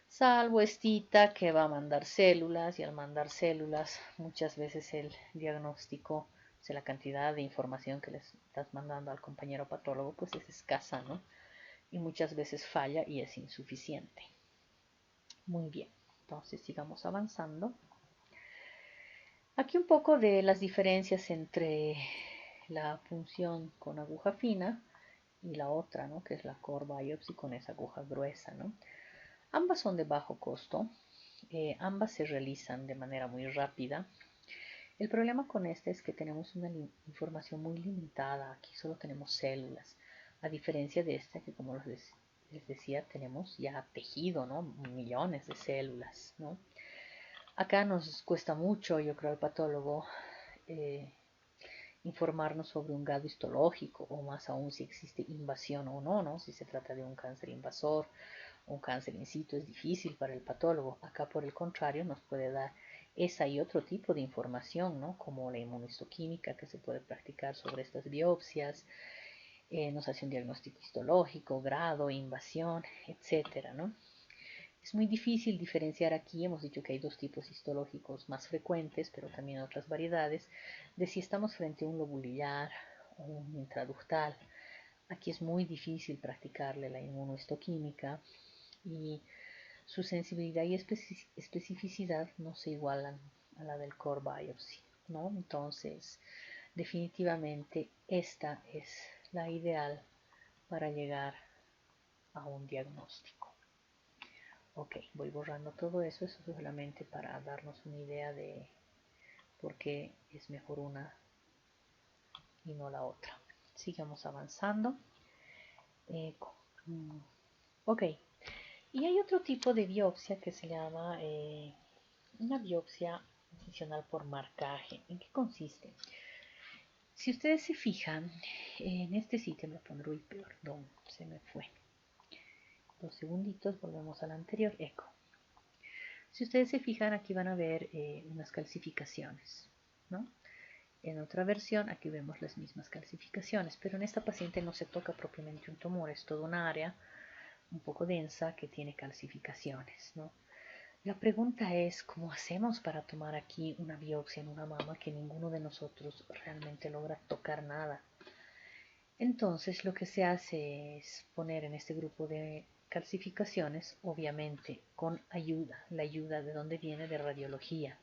salvo estita que va a mandar células, y al mandar células muchas veces el diagnóstico, o sea, la cantidad de información que les estás mandando al compañero patólogo pues es escasa, ¿no? Y muchas veces falla y es insuficiente. Muy bien, entonces sigamos avanzando. Aquí un poco de las diferencias entre la punción con aguja fina y la otra, ¿no? Que es la core biopsy con esa aguja gruesa, ¿no? Ambas son de bajo costo, ambas se realizan de manera muy rápida. El problema con esta es que tenemos una información muy limitada, aquí solo tenemos células, a diferencia de esta que como les decía tenemos ya tejido, ¿no? Millones de células, ¿no? Acá nos cuesta mucho, yo creo, al patólogo informarnos sobre un grado histológico o más aún si existe invasión o no, ¿no? Si se trata de un cáncer invasor o un cáncer in situ es difícil para el patólogo. Acá por el contrario nos puede dar esa y otro tipo de información, ¿no? Como la inmunohistoquímica que se puede practicar sobre estas biopsias, nos hace un diagnóstico histológico, grado, invasión, etcétera, ¿no? Es muy difícil diferenciar aquí, hemos dicho que hay dos tipos histológicos más frecuentes, pero también otras variedades, de si estamos frente a un lobulillar, o un intraductal. Aquí es muy difícil practicarle la inmunohistoquímica y su sensibilidad y especificidad no se igualan a la del core biopsy, ¿no? Entonces, definitivamente esta es la ideal para llegar a un diagnóstico. Ok, voy borrando todo eso, eso solamente para darnos una idea de por qué es mejor una y no la otra. Sigamos avanzando. Ok, y hay otro tipo de biopsia que se llama una biopsia incisional por marcaje. ¿En qué consiste? Si ustedes se fijan, en este sitio me pondré, uy, perdón, se me fue. 2 segunditos, volvemos al anterior, eco. Si ustedes se fijan, aquí van a ver unas calcificaciones, ¿no? En otra versión, aquí vemos las mismas calcificaciones, pero en esta paciente no se toca propiamente un tumor, es toda una área un poco densa que tiene calcificaciones, ¿no? La pregunta es, ¿cómo hacemos para tomar aquí una biopsia en una mama que ninguno de nosotros realmente logra tocar nada? Entonces lo que se hace es poner en este grupo de calcificaciones, obviamente con ayuda, la ayuda de donde viene de radiología,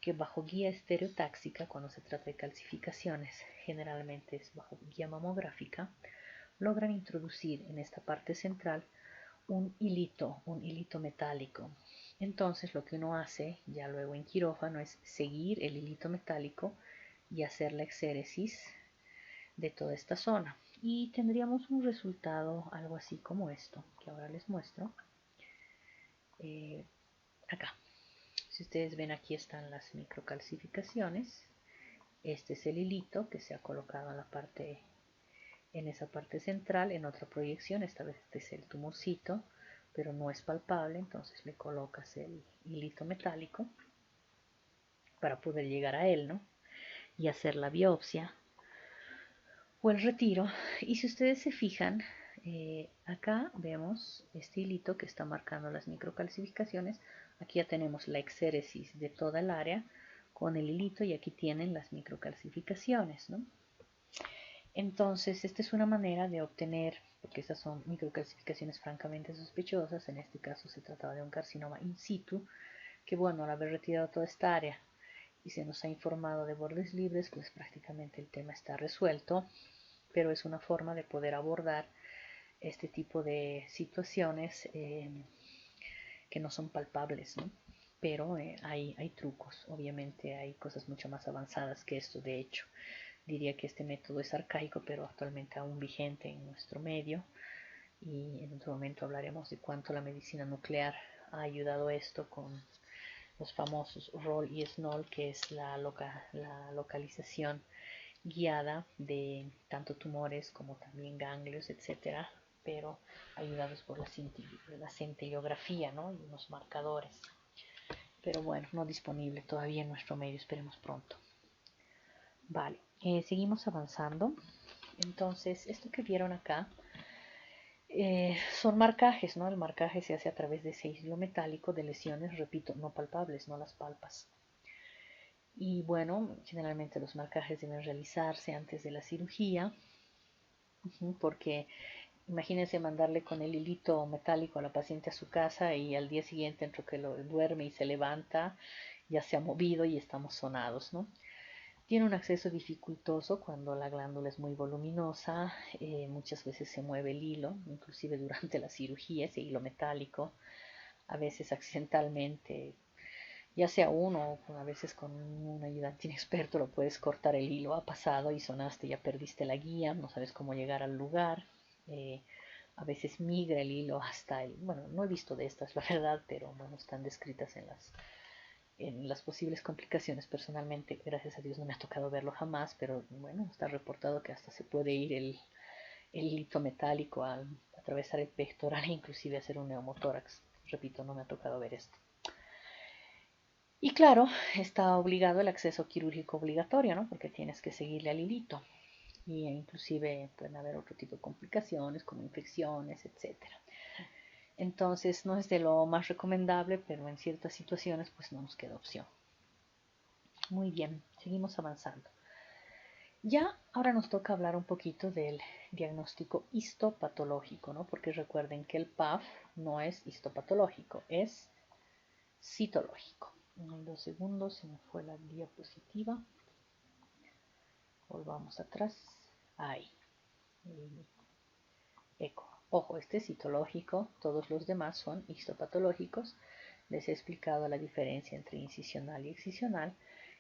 que bajo guía estereotáxica, cuando se trata de calcificaciones, generalmente es bajo guía mamográfica, logran introducir en esta parte central un hilito metálico. Entonces lo que uno hace ya luego en quirófano es seguir el hilito metálico y hacer la exéresis de toda esta zona. Y tendríamos un resultado algo así como esto, que ahora les muestro. Acá. Si ustedes ven, aquí están las microcalcificaciones. Este es el hilito que se ha colocado en esa parte central. En otra proyección, esta vez este es el tumorcito, pero no es palpable, entonces le colocas el hilito metálico para poder llegar a él, ¿no? Y hacer la biopsia o el retiro. Y si ustedes se fijan, acá vemos este hilito que está marcando las microcalcificaciones. Aquí ya tenemos la exéresis de toda el área con el hilito y aquí tienen las microcalcificaciones, ¿no? Entonces, esta es una manera de obtener, porque estas son microcalcificaciones francamente sospechosas, en este caso se trataba de un carcinoma in situ, que bueno, al haber retirado toda esta área y se nos ha informado de bordes libres, pues prácticamente el tema está resuelto, pero es una forma de poder abordar este tipo de situaciones que no son palpables, ¿no? Pero hay trucos, obviamente hay cosas mucho más avanzadas que esto. De hecho, diría que este método es arcaico, pero actualmente aún vigente en nuestro medio, y en otro momento hablaremos de cuánto la medicina nuclear ha ayudado a esto con los famosos ROL y SNOL, que es la localización guiada de tanto tumores como también ganglios, etcétera, pero ayudados por la centellografía, ¿no? Y unos marcadores. Pero bueno, no disponible todavía en nuestro medio, esperemos pronto. Vale, seguimos avanzando. Entonces, esto que vieron acá son marcajes, ¿no? El marcaje se hace a través de ese hilo metálico de lesiones, repito, no palpables, no las palpas. Y bueno, generalmente los marcajes deben realizarse antes de la cirugía, porque imagínense mandarle con el hilito metálico a la paciente a su casa y al día siguiente, entre que lo duerme y se levanta, ya se ha movido y estamos sonados, ¿no? Tiene un acceso dificultoso cuando la glándula es muy voluminosa, muchas veces se mueve el hilo, inclusive durante la cirugía, ese hilo metálico, a veces accidentalmente, ya sea uno o a veces con un ayudante inexperto lo puedes cortar el hilo, ha pasado y sonaste, ya perdiste la guía, no sabes cómo llegar al lugar. A veces migra el hilo hasta bueno, no he visto de estas la verdad, pero bueno, están descritas en las posibles complicaciones. Personalmente, gracias a Dios, no me ha tocado verlo jamás, pero bueno, está reportado que hasta se puede ir el hilito metálico al atravesar el pectoral e inclusive hacer un neumotórax. Repito, no me ha tocado ver esto. Y claro, está obligado el acceso quirúrgico obligatorio, ¿no? Porque tienes que seguirle al hilito. Y inclusive pueden haber otro tipo de complicaciones como infecciones, etcétera. Entonces no es de lo más recomendable, pero en ciertas situaciones pues no nos queda opción. Muy bien, seguimos avanzando. Ya ahora nos toca hablar un poquito del diagnóstico histopatológico, ¿no? Porque recuerden que el PAF no es histopatológico, es citológico. En 2 segundos se me fue la diapositiva. Volvamos atrás. Ahí. Eco. Ojo, este es citológico, todos los demás son histopatológicos. Les he explicado la diferencia entre incisional y excisional.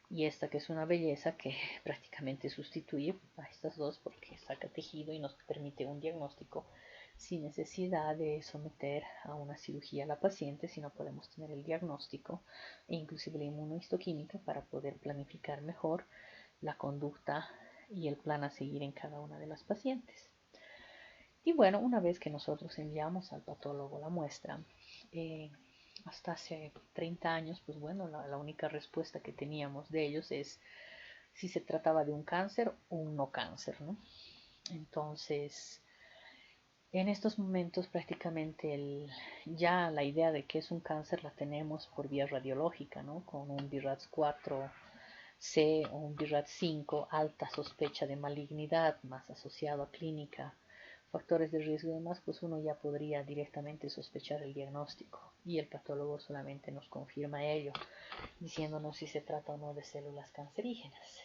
Y esta que es una belleza que prácticamente sustituye a estas dos porque saca tejido y nos permite un diagnóstico sin necesidad de someter a una cirugía a la paciente, sino podemos tener el diagnóstico e inclusive la inmunohistoquímica para poder planificar mejor la conducta y el plan a seguir en cada una de las pacientes. Y bueno, una vez que nosotros enviamos al patólogo la muestra, hasta hace 30 años, pues bueno, la única respuesta que teníamos de ellos es si se trataba de un cáncer o un no cáncer, ¿no? Entonces, en estos momentos prácticamente ya la idea de que es un cáncer la tenemos por vía radiológica, ¿no? Con un BIRATS 4C o un BIRATS 5, alta sospecha de malignidad, más asociado a clínica, factores de riesgo y demás, pues uno ya podría directamente sospechar el diagnóstico y el patólogo solamente nos confirma ello, diciéndonos si se trata o no de células cancerígenas.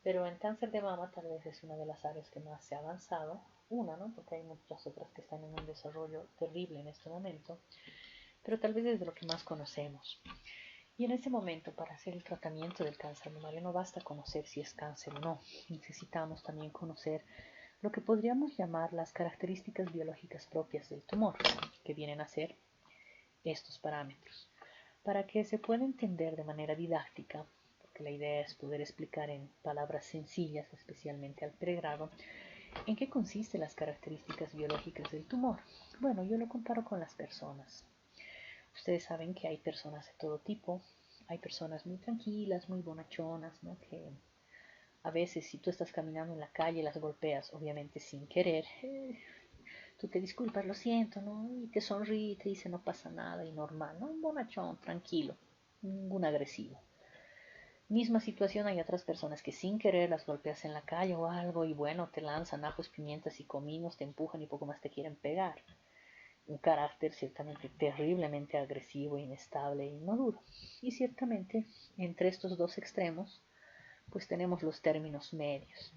Pero en cáncer de mama tal vez es una de las áreas que más se ha avanzado, ¿no? Porque hay muchas otras que están en un desarrollo terrible en este momento, pero tal vez es de lo que más conocemos. Y en ese momento, para hacer el tratamiento del cáncer mamario, no basta conocer si es cáncer o no, necesitamos también conocer lo que podríamos llamar las características biológicas propias del tumor, que vienen a ser estos parámetros, para que se pueda entender de manera didáctica, porque la idea es poder explicar en palabras sencillas, especialmente al pregrado, en qué consisten las características biológicas del tumor. Bueno, yo lo comparo con las personas. Ustedes saben que hay personas de todo tipo, hay personas muy tranquilas, muy bonachonas, ¿no? Que a veces si tú estás caminando en la calle las golpeas, obviamente sin querer, tú te disculpas, lo siento, ¿no? Y te sonríe y te dice no pasa nada y normal, ¿no? Un bonachón, tranquilo, ningún agresivo. Misma situación, hay otras personas que sin querer las golpeas en la calle o algo y bueno, te lanzan ajos, pimientas y cominos, te empujan y poco más te quieren pegar. Un carácter ciertamente terriblemente agresivo, inestable y inmaduro. Y ciertamente entre estos dos extremos pues tenemos los términos medios.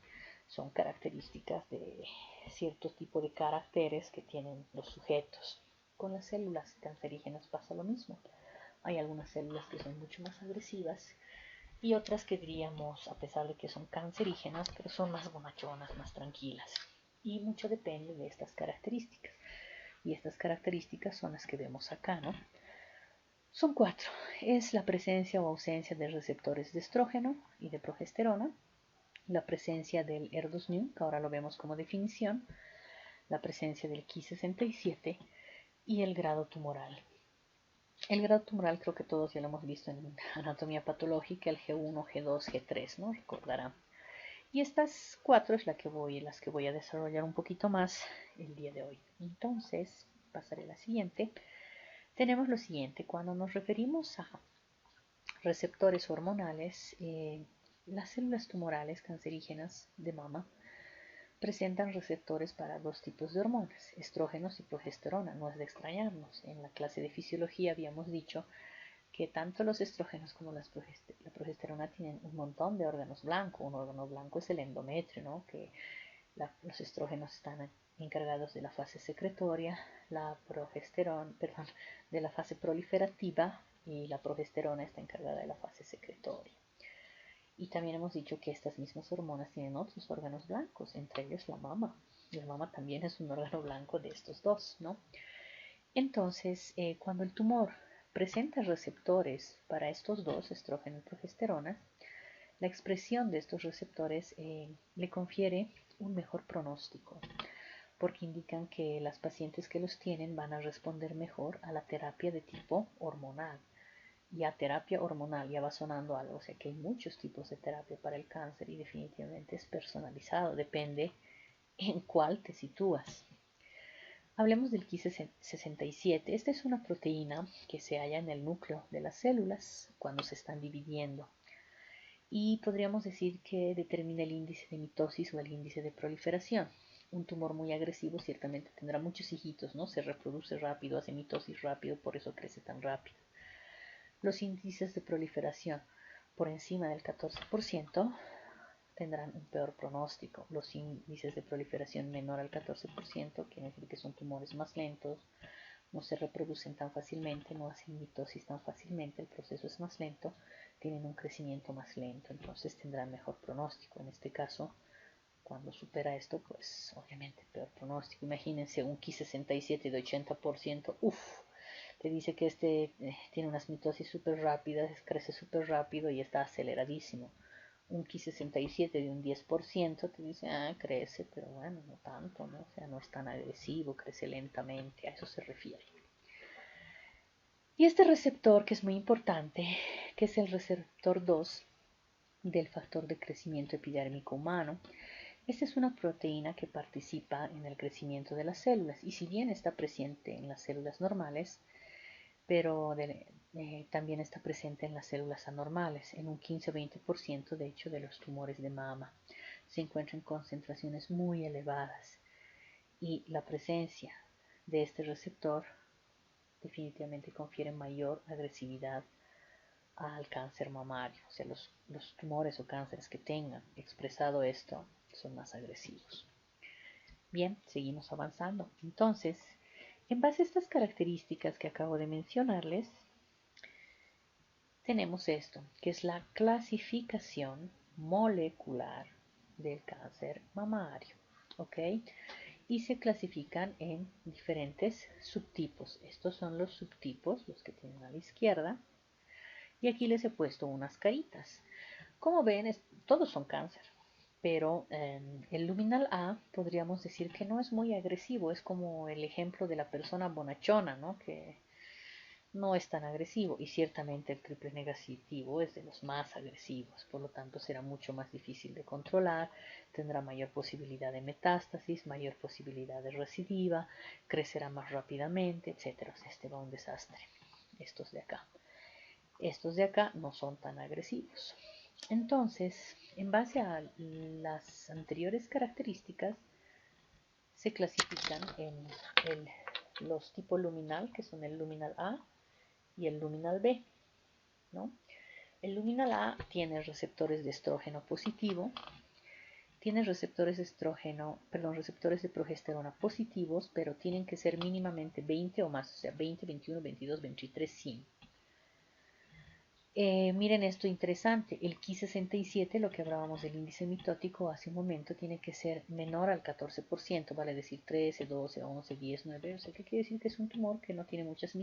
Son características de cierto tipo de caracteres que tienen los sujetos. Con las células cancerígenas pasa lo mismo. Hay algunas células que son mucho más agresivas y otras que diríamos, a pesar de que son cancerígenas, pero son más bonachonas, más tranquilas. Y mucho depende de estas características. Y estas características son las que vemos acá, ¿no? Son 4. Es la presencia o ausencia de receptores de estrógeno y de progesterona, la presencia del ER2/neu, que ahora lo vemos como definición, la presencia del Ki67 y el grado tumoral. El grado tumoral creo que todos ya lo hemos visto en anatomía patológica, el G1, G2, G3, ¿no? Recordarán. Y estas 4 es las que voy a desarrollar un poquito más el día de hoy. Entonces, pasaré a la siguiente. Tenemos lo siguiente, cuando nos referimos a receptores hormonales, las células tumorales cancerígenas de mama presentan receptores para dos tipos de hormonas, estrógenos y progesterona. No es de extrañarnos. En la clase de fisiología habíamos dicho que tanto los estrógenos como la progesterona tienen un montón de órganos blancos. Un órgano blanco es el endometrio, ¿no? Que los estrógenos están encargados de la fase secretoria, la progesterona, perdón, de la fase proliferativa y la progesterona está encargada de la fase secretoria. Y también hemos dicho que estas mismas hormonas tienen otros órganos blancos, entre ellos la mama. La mama también es un órgano blanco de estos dos, ¿no? Entonces, cuando el tumor presenta receptores para estos dos, estrógeno y progesterona, la expresión de estos receptores le confiere un mejor pronóstico, porque indican que las pacientes que los tienen van a responder mejor a la terapia de tipo hormonal. Y a terapia hormonal ya va sonando algo, o sea que hay muchos tipos de terapia para el cáncer y definitivamente es personalizado, depende en cuál te sitúas. Hablemos del Ki67. Esta es una proteína que se halla en el núcleo de las células cuando se están dividiendo. y podríamos decir que determina el índice de mitosis o el índice de proliferación. Un tumor muy agresivo ciertamente tendrá muchos hijitos, ¿no? Se reproduce rápido, hace mitosis rápido, por eso crece tan rápido. Los índices de proliferación por encima del 14% tendrán un peor pronóstico. Los índices de proliferación menor al 14% quiere decir que son tumores más lentos, no se reproducen tan fácilmente, no hacen mitosis tan fácilmente, el proceso es más lento, tienen un crecimiento más lento, entonces tendrán mejor pronóstico. En este caso, cuando supera esto, pues obviamente peor pronóstico. Imagínense un Ki67 de 80%, te dice que tiene unas mitosis súper rápidas, crece súper rápido y está aceleradísimo. Un Ki67 de un 10% te dice, crece, pero bueno, no tanto, ¿no? O sea, no es tan agresivo, crece lentamente, a eso se refiere. Y este receptor, que es muy importante, que es el receptor 2 del factor de crecimiento epidérmico humano, esta es una proteína que participa en el crecimiento de las células y si bien está presente en las células normales, pero también está presente en las células anormales, en un 15 o 20% de hecho de los tumores de mama. Se encuentran concentraciones muy elevadas y la presencia de este receptor definitivamente confiere mayor agresividad al cáncer mamario. O sea, los tumores o cánceres que tengan expresado esto son más agresivos. Bien, seguimos avanzando. Entonces, en base a estas características que acabo de mencionarles, tenemos esto, que es la clasificación molecular del cáncer mamario, ¿ok? Y se clasifican en diferentes subtipos. Estos son los subtipos, los que tienen a la izquierda, y aquí les he puesto unas caritas. Como ven, todos son cáncer, pero el luminal A podríamos decir que no es muy agresivo, es como el ejemplo de la persona bonachona, ¿no? Que no es tan agresivo y ciertamente el triple negativo es de los más agresivos, por lo tanto será mucho más difícil de controlar, tendrá mayor posibilidad de metástasis, mayor posibilidad de recidiva, crecerá más rápidamente, etc. O sea, este va un desastre. Estos de acá no son tan agresivos. Entonces, en base a las anteriores características, se clasifican en los tipos luminal, que son el luminal A y el luminal B, ¿no? El luminal A tiene receptores de estrógeno positivo, tiene receptores de progesterona positivos, pero tienen que ser mínimamente 20 o más, o sea, 20, 21, 22, 23, 100. Miren esto interesante, el Ki67, lo que hablábamos del índice mitótico hace un momento, tiene que ser menor al 14%, vale decir 13, 12, 11, 10, 9, o sea, ¿qué quiere decir? Que es un tumor que no tiene muchas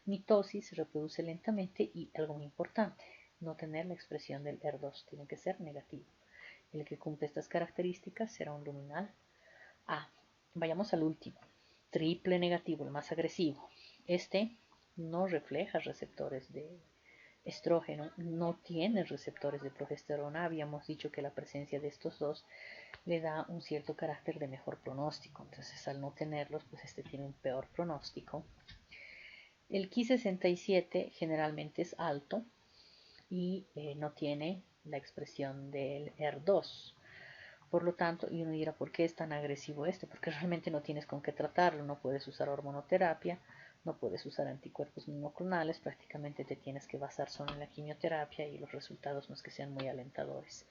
mitosis, se reproduce lentamente y algo muy importante, no tener la expresión del ER2, tiene que ser negativo. El que cumple estas características será un luminal A. Vayamos al último, triple negativo, el más agresivo. Este no refleja receptores de estrógeno, no tiene receptores de progesterona. Habíamos dicho que la presencia de estos dos le da un cierto carácter de mejor pronóstico, entonces al no tenerlos, pues este tiene un peor pronóstico. El Ki67 generalmente es alto y no tiene la expresión del ER2. Por lo tanto, y uno dirá, ¿por qué es tan agresivo este? Porque realmente no tienes con qué tratarlo, no puedes usar hormonoterapia, no puedes usar anticuerpos monoclonales, prácticamente te tienes que basar solo en la quimioterapia y los resultados no es que sean muy alentadores.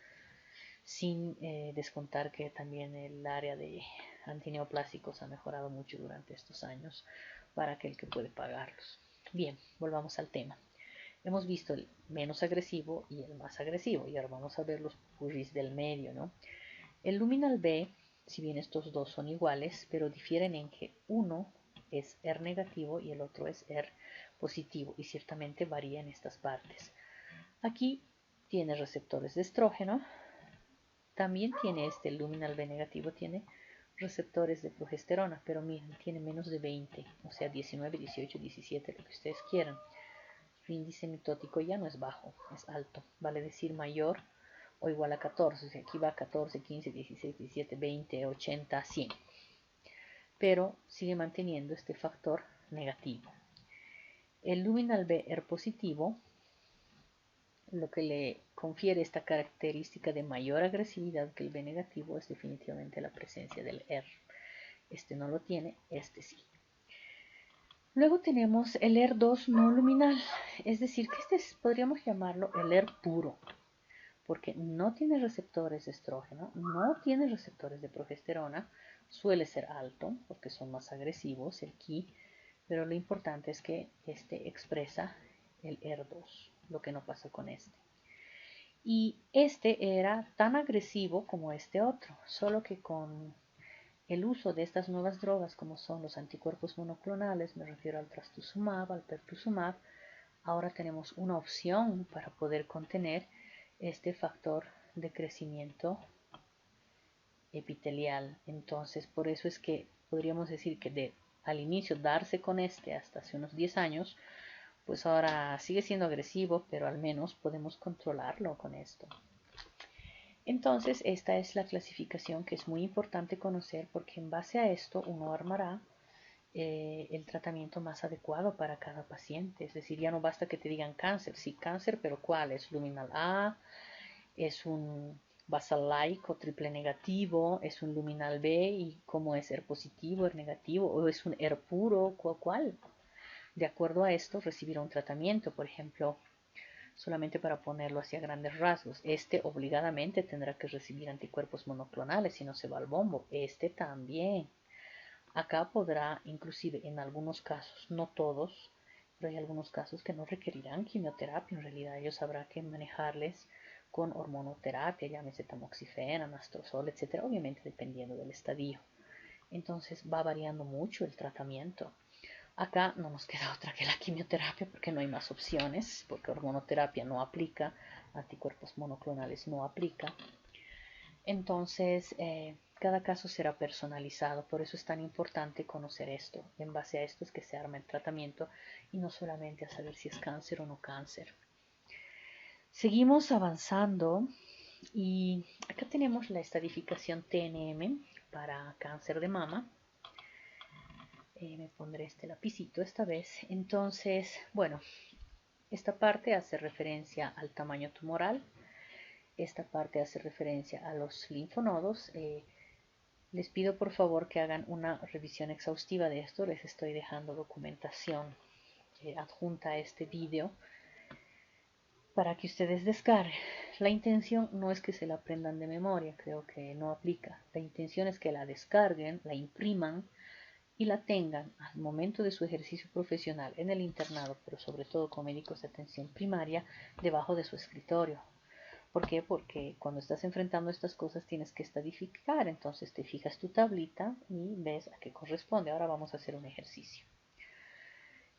Sin descontar que también el área de antineoplásicos ha mejorado mucho durante estos años para aquel que puede pagarlos. Bien, volvamos al tema. Hemos visto el menos agresivo y el más agresivo y ahora vamos a ver los purris del medio, ¿no? El luminal B, si bien estos dos son iguales, pero difieren en que uno es ER negativo y el otro es ER positivo y ciertamente varía en estas partes. Aquí tiene receptores de estrógeno, también tiene el luminal B negativo, tiene receptores de progesterona, pero miren, tiene menos de 20, o sea 19, 18, 17, lo que ustedes quieran. Su índice mitótico ya no es bajo, es alto, vale decir mayor o igual a 14, o sea, aquí va 14, 15, 16, 17, 20, 80, 100, pero sigue manteniendo este factor negativo. El luminal B ER positivo, lo que le confiere esta característica de mayor agresividad que el B negativo es definitivamente la presencia del ER. Este no lo tiene, este sí. Luego tenemos el ER2 no luminal, es decir, que podríamos llamarlo el ER puro, porque no tiene receptores de estrógeno, no tiene receptores de progesterona, suele ser alto porque son más agresivos, el Ki, pero lo importante es que este expresa el ER2, lo que no pasa con este. Y este era tan agresivo como este otro, solo que con el uso de estas nuevas drogas como son los anticuerpos monoclonales, me refiero al trastuzumab, al pertuzumab, ahora tenemos una opción para poder contener este factor de crecimiento epitelial. Entonces, por eso es que podríamos decir que al inicio darse con este hasta hace unos 10 años, pues ahora sigue siendo agresivo, pero al menos podemos controlarlo con esto. Entonces, esta es la clasificación que es muy importante conocer porque en base a esto uno armará el tratamiento más adecuado para cada paciente. Es decir, ya no basta que te digan cáncer. Sí, cáncer, pero ¿cuál? ¿Es luminal A? ¿Es un basal-like o triple negativo? ¿Es un luminal B? ¿Y cómo es ER positivo, ER negativo? ¿O es un ER puro? ¿Cuál? De acuerdo a esto, recibirá un tratamiento. Por ejemplo, solamente para ponerlo hacia grandes rasgos, este obligadamente tendrá que recibir anticuerpos monoclonales si no se va al bombo. Este también. Acá podrá, inclusive en algunos casos, no todos, pero hay algunos casos que no requerirán quimioterapia. En realidad ellos habrá que manejarles con hormonoterapia, llámese tamoxifeno, anastrozol, etc. Obviamente dependiendo del estadio. Entonces va variando mucho el tratamiento. Acá no nos queda otra que la quimioterapia porque no hay más opciones, porque hormonoterapia no aplica, anticuerpos monoclonales no aplica. Entonces, cada caso será personalizado, por eso es tan importante conocer esto. En base a esto es que se arma el tratamiento y no solamente a saber si es cáncer o no cáncer. Seguimos avanzando y acá tenemos la estadificación TNM para cáncer de mama. Me pondré este lapicito esta vez. Entonces, bueno, esta parte hace referencia al tamaño tumoral. Esta parte hace referencia a los linfonodos. Les pido por favor que hagan una revisión exhaustiva de esto. Les estoy dejando documentación adjunta a este vídeo para que ustedes descarguen. La intención no es que se la aprendan de memoria, creo que no aplica. La intención es que la descarguen, la impriman y la tengan al momento de su ejercicio profesional en el internado, pero sobre todo con médicos de atención primaria, debajo de su escritorio. ¿Por qué? Porque cuando estás enfrentando estas cosas tienes que estadificar, entonces te fijas tu tablita y ves a qué corresponde. Ahora vamos a hacer un ejercicio.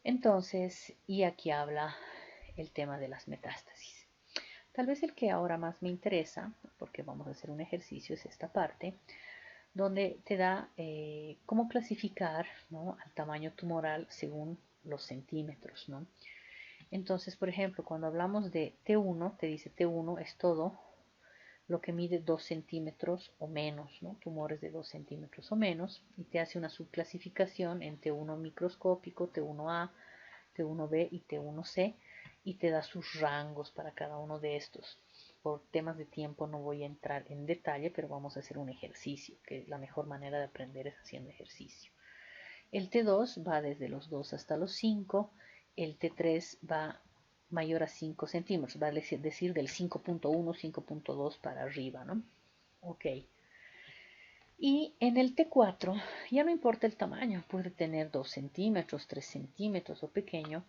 Entonces, y aquí habla el tema de las metástasis. Tal vez el que ahora más me interesa, porque vamos a hacer un ejercicio, es esta parte, donde te da cómo clasificar, ¿no?, al tamaño tumoral según los centímetros, ¿no? Entonces, por ejemplo, cuando hablamos de T1, te dice T1 es todo lo que mide 2 centímetros o menos, ¿no? Tumores de 2 centímetros o menos, y te hace una subclasificación en T1 microscópico, T1A, T1B y T1C, y te da sus rangos para cada uno de estos. Por temas de tiempo no voy a entrar en detalle, pero vamos a hacer un ejercicio, que la mejor manera de aprender es haciendo ejercicio. El T2 va desde los 2 hasta los 5, el T3 va mayor a 5 centímetros, va a decir del 5.1, 5.2 para arriba, ¿no? Ok. Y en el T4 ya no importa el tamaño, puede tener 2 centímetros, 3 centímetros o pequeño,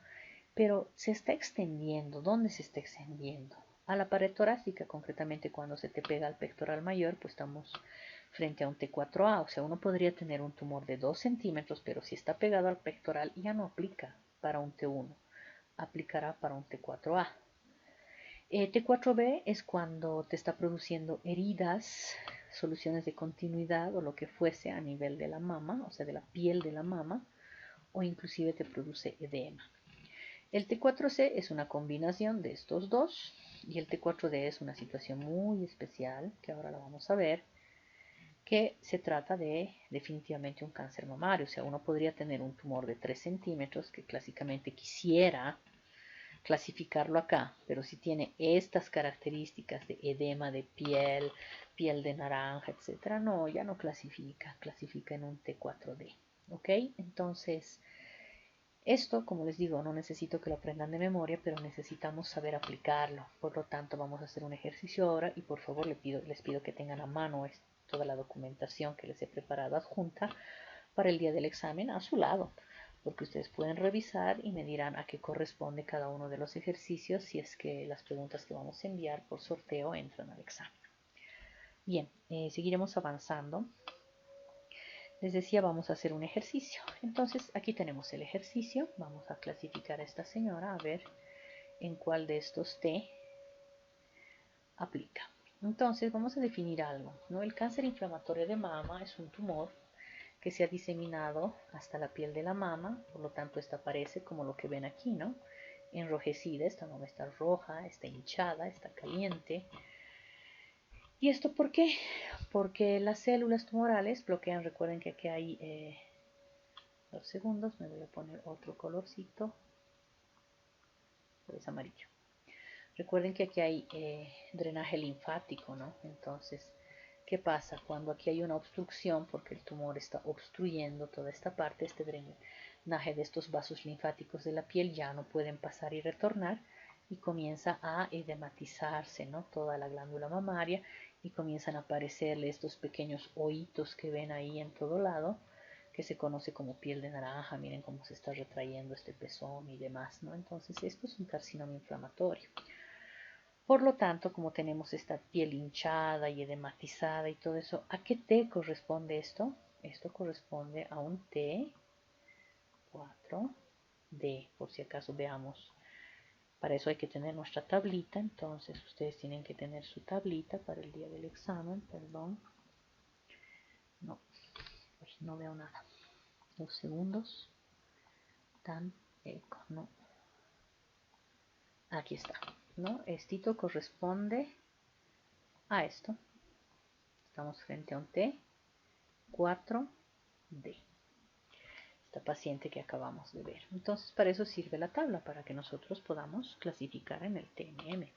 pero se está extendiendo. ¿Dónde se está extendiendo? A la pared torácica, concretamente cuando se te pega al pectoral mayor, pues estamos frente a un T4A, o sea, uno podría tener un tumor de 2 centímetros, pero si está pegado al pectoral ya no aplica para un T1, aplicará para un T4A. T4B es cuando te está produciendo heridas, soluciones de continuidad o lo que fuese a nivel de la mama, o sea, de la piel de la mama, o inclusive te produce edema. El T4C es una combinación de estos dos y el T4D es una situación muy especial que ahora la vamos a ver, que se trata de definitivamente un cáncer mamario. O sea, uno podría tener un tumor de 3 centímetros que clásicamente quisiera clasificarlo acá, pero si tiene estas características de edema de piel, piel de naranja, etcétera, no, ya no clasifica, clasifica en un T4D, ¿ok? Entonces, esto, como les digo, no necesito que lo aprendan de memoria, pero necesitamos saber aplicarlo. Por lo tanto, vamos a hacer un ejercicio ahora y por favor les pido que tengan a mano toda la documentación que les he preparado adjunta para el día del examen a su lado, porque ustedes pueden revisar y me dirán a qué corresponde cada uno de los ejercicios si es que las preguntas que vamos a enviar por sorteo entran al examen. Bien, seguiremos avanzando. Les decía, vamos a hacer un ejercicio. Entonces, aquí tenemos el ejercicio. Vamos a clasificar a esta señora a ver en cuál de estos T aplica. Entonces, vamos a definir algo, ¿no? El cáncer inflamatorio de mama es un tumor que se ha diseminado hasta la piel de la mama, por lo tanto esta aparece como lo que ven aquí, ¿no? Enrojecida, esta mama está roja, está hinchada, está caliente. ¿Y esto por qué? Porque las células tumorales bloquean, recuerden que aquí hay 2 segundos, me voy a poner otro colorcito, es amarillo. Recuerden que aquí hay drenaje linfático, ¿no? Entonces, ¿qué pasa? Cuando aquí hay una obstrucción, porque el tumor está obstruyendo toda esta parte, este drenaje de estos vasos linfáticos de la piel ya no pueden pasar y retornar y comienza a edematizarse, ¿no? Toda la glándula mamaria y comienzan a aparecerle estos pequeños hoyitos que ven ahí en todo lado, que se conoce como piel de naranja. Miren cómo se está retrayendo este pezón y demás, ¿no? Entonces, esto es un carcinoma inflamatorio. Por lo tanto, como tenemos esta piel hinchada y edematizada y todo eso, ¿a qué T corresponde esto? Esto corresponde a un T4D, por si acaso veamos. Para eso hay que tener nuestra tablita, entonces ustedes tienen que tener su tablita para el día del examen, perdón. No, no veo nada. 2 segundos. Tan eco, no. Aquí está, ¿no? Estito corresponde a esto. Estamos frente a un T4D. Esta paciente que acabamos de ver. Entonces, para eso sirve la tabla, para que nosotros podamos clasificar en el TNM.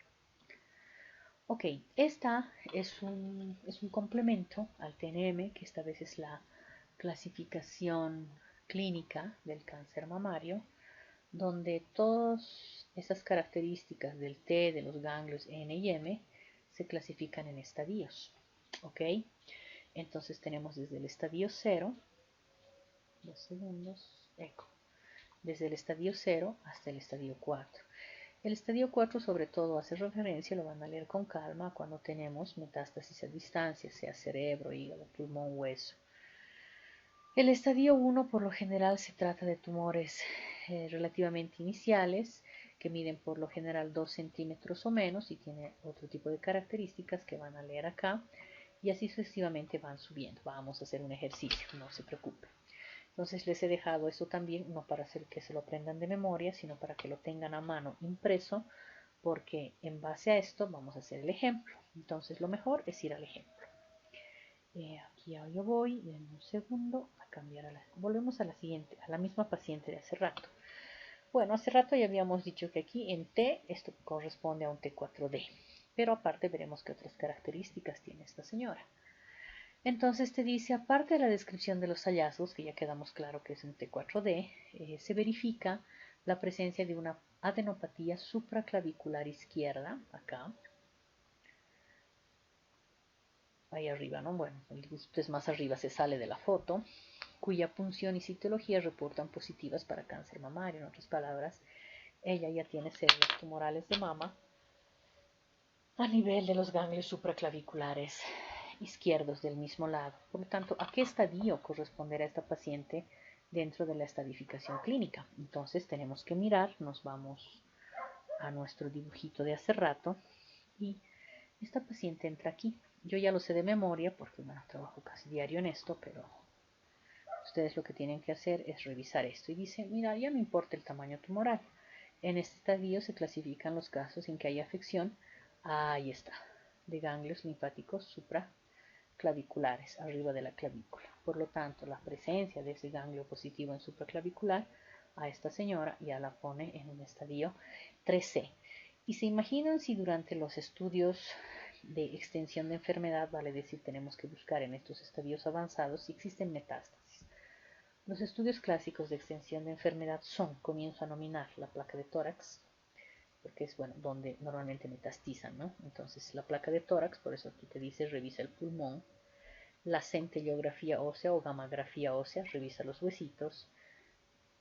Ok, esta es un complemento al TNM, que esta vez es la clasificación clínica del cáncer mamario, donde todas esas características del T, de los ganglios N y M, se clasifican en estadios. ¿Ok? Entonces tenemos desde el estadio 0, 2 segundos, eco, desde el estadio 0 hasta el estadio 4. El estadio 4 sobre todo hace referencia, lo van a leer con calma, cuando tenemos metástasis a distancia, sea cerebro, hígado, pulmón, hueso. El estadio 1 por lo general se trata de tumores relativamente iniciales, que miden por lo general 2 centímetros o menos y tiene otro tipo de características que van a leer acá, y así sucesivamente van subiendo. Vamos a hacer un ejercicio, no se preocupen. Entonces les he dejado eso también, no para hacer que se lo aprendan de memoria, sino para que lo tengan a mano impreso, porque en base a esto vamos a hacer el ejemplo. Entonces lo mejor es ir al ejemplo. Aquí ya yo voy, en un segundo, a cambiar volvemos a la siguiente, a la misma paciente de hace rato. Bueno, hace rato ya habíamos dicho que aquí en T esto corresponde a un T4D, pero aparte veremos qué otras características tiene esta señora. Entonces te dice, aparte de la descripción de los hallazgos, que ya quedamos claro que es un T4D, se verifica la presencia de una adenopatía supraclavicular izquierda, acá, ahí arriba, ¿no? Bueno, es más arriba, se sale de la foto, cuya punción y citología reportan positivas para cáncer mamario. En otras palabras, ella ya tiene células tumorales de mama a nivel de los ganglios supraclaviculares izquierdos del mismo lado. Por lo tanto, ¿a qué estadio corresponderá esta paciente dentro de la estadificación clínica? Entonces tenemos que mirar, nos vamos a nuestro dibujito de hace rato y esta paciente entra aquí. Yo ya lo sé de memoria porque bueno, trabajo casi diario en esto, pero ustedes lo que tienen que hacer es revisar esto y dice, mira, ya no importa el tamaño tumoral. En este estadio se clasifican los casos en que hay afección, ahí está, de ganglios linfáticos supraclaviculares, arriba de la clavícula. Por lo tanto, la presencia de ese ganglio positivo en supraclavicular a esta señora ya la pone en un estadio 3C. Y se imaginan si durante los estudios de extensión de enfermedad, vale decir, tenemos que buscar en estos estadios avanzados si existen metástasis. Los estudios clásicos de extensión de enfermedad comienzo a nominar la placa de tórax, porque es donde normalmente metastizan, ¿no? Entonces la placa de tórax, por eso aquí te dice revisa el pulmón, la centellografía ósea o gamografía ósea, revisa los huesitos,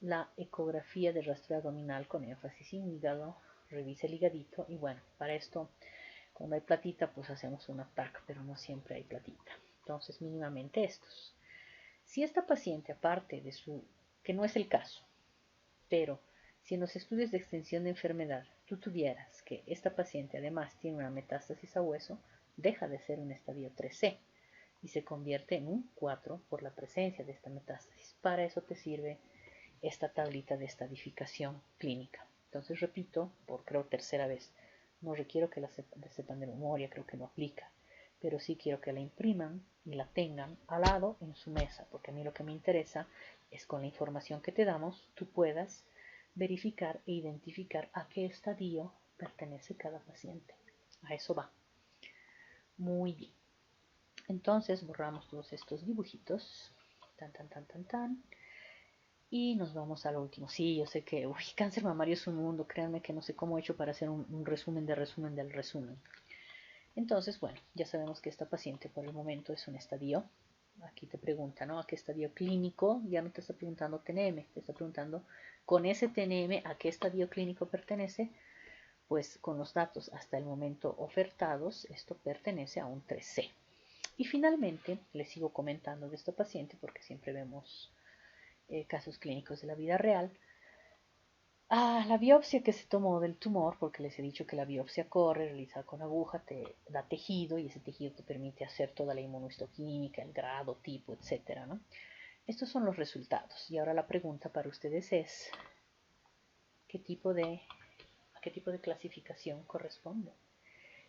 la ecografía de rastreo abdominal con énfasis en hígado, revisa el hígadito y para esto cuando hay platita pues hacemos una TAC, pero no siempre hay platita. Entonces mínimamente estos. Si esta paciente, aparte de que no es el caso, pero si en los estudios de extensión de enfermedad tú tuvieras que esta paciente además tiene una metástasis a hueso, deja de ser un estadio 3C y se convierte en un 4 por la presencia de esta metástasis. Para eso te sirve esta tablita de estadificación clínica. Entonces repito, por creo tercera vez, no requiero que la sepan de memoria, creo que no aplica, pero sí quiero que la impriman y la tengan al lado en su mesa, porque a mí lo que me interesa es con la información que te damos, tú puedas verificar e identificar a qué estadio pertenece cada paciente. A eso va. Muy bien. Entonces borramos todos estos dibujitos. Tan, tan, tan, tan, tan. Y nos vamos al último. Sí, yo sé que cáncer mamario es un mundo. Créanme que no sé cómo he hecho para hacer un resumen del resumen del resumen. Entonces, ya sabemos que esta paciente por el momento es un estadio. Aquí te pregunta, ¿no? ¿A qué estadio clínico? Ya no te está preguntando TNM, te está preguntando con ese TNM a qué estadio clínico pertenece. Pues con los datos hasta el momento ofertados, esto pertenece a un 3C. Y finalmente, les sigo comentando de esta paciente porque siempre vemos casos clínicos de la vida real. La biopsia que se tomó del tumor, porque les he dicho que la biopsia corre, realizada con aguja, te da tejido y ese tejido te permite hacer toda la inmunohistoquímica, el grado, tipo, etcétera, ¿no? Estos son los resultados. Y ahora la pregunta para ustedes es, ¿a qué tipo de clasificación corresponde?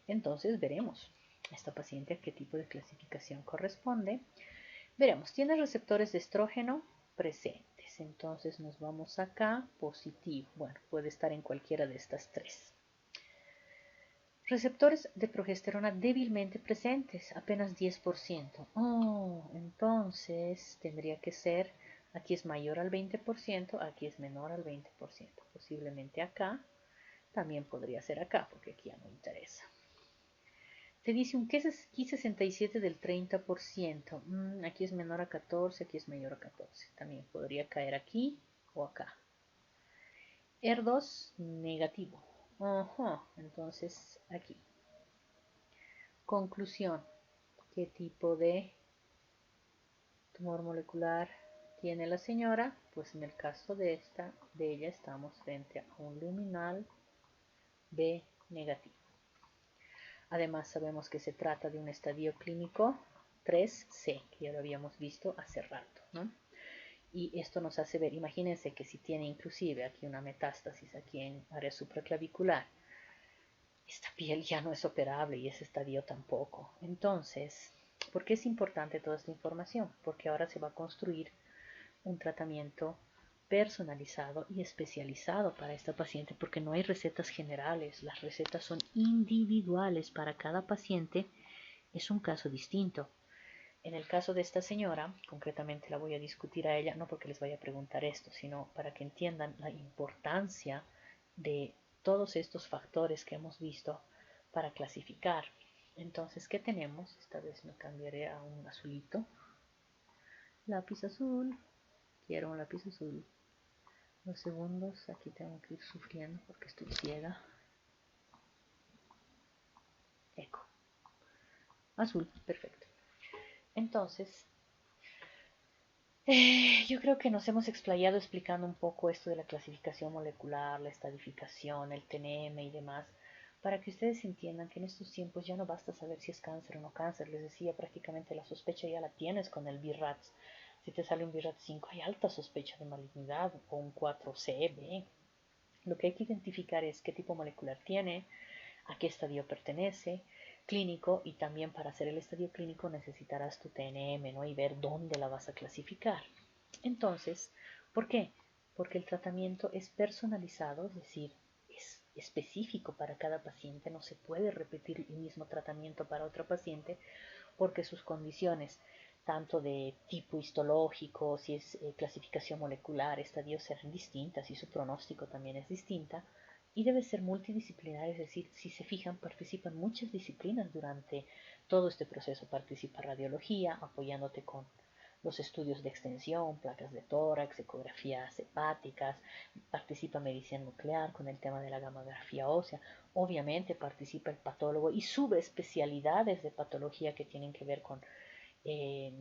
Entonces veremos esta paciente a qué tipo de clasificación corresponde. Veremos, tiene receptores de estrógeno presentes. Entonces nos vamos acá, positivo. Puede estar en cualquiera de estas tres. Receptores de progesterona débilmente presentes, apenas 10%. Entonces tendría que ser, aquí es mayor al 20%, aquí es menor al 20%. Posiblemente acá, también podría ser acá, porque aquí ya no interesa. Te dice un Ki67 del 30%. Aquí es menor a 14, aquí es mayor a 14. También podría caer aquí o acá. ER2 negativo. Entonces aquí. Conclusión. ¿Qué tipo de tumor molecular tiene la señora? Pues en el caso de ella estamos frente a un luminal B negativo. Además sabemos que se trata de un estadio clínico 3C, que ya lo habíamos visto hace rato, ¿no? Y esto nos hace ver, imagínense que si tiene inclusive aquí una metástasis aquí en área supraclavicular, esta piel ya no es operable y ese estadio tampoco. Entonces, ¿por qué es importante toda esta información? Porque ahora se va a construir un tratamiento personalizado y especializado para esta paciente, porque no hay recetas generales, las recetas son individuales para cada paciente, es un caso distinto. En el caso de esta señora, concretamente la voy a discutir a ella, no porque les vaya a preguntar esto, sino para que entiendan la importancia de todos estos factores que hemos visto para clasificar. Entonces, ¿qué tenemos? Esta vez me cambiaré a un azulito. Lápiz azul. Quiero un lápiz azul. Los segundos, aquí tengo que ir sufriendo porque estoy ciega. Eco. Azul, perfecto. Entonces, yo creo que nos hemos explayado explicando un poco esto de la clasificación molecular, la estadificación, el TNM y demás, para que ustedes entiendan que en estos tiempos ya no basta saber si es cáncer o no cáncer. Les decía, prácticamente la sospecha ya la tienes con el BRAF. Si te sale un BRAF 5, hay alta sospecha de malignidad, o un 4C, Lo que hay que identificar es qué tipo molecular tiene, a qué estadio pertenece, clínico, y también para hacer el estadio clínico necesitarás tu TNM, ¿no? Y ver dónde la vas a clasificar. Entonces, ¿por qué? Porque el tratamiento es personalizado, es decir, es específico para cada paciente, no se puede repetir el mismo tratamiento para otro paciente porque sus condiciones, tanto de tipo histológico, si es clasificación molecular, estadios serán distintas y su pronóstico también es distinta y debe ser multidisciplinar, es decir, si se fijan, participan muchas disciplinas durante todo este proceso. Participa radiología, apoyándote con los estudios de extensión, placas de tórax, ecografías hepáticas, participa medicina nuclear con el tema de la gamografía ósea, obviamente participa el patólogo y subespecialidades de patología que tienen que ver con eh,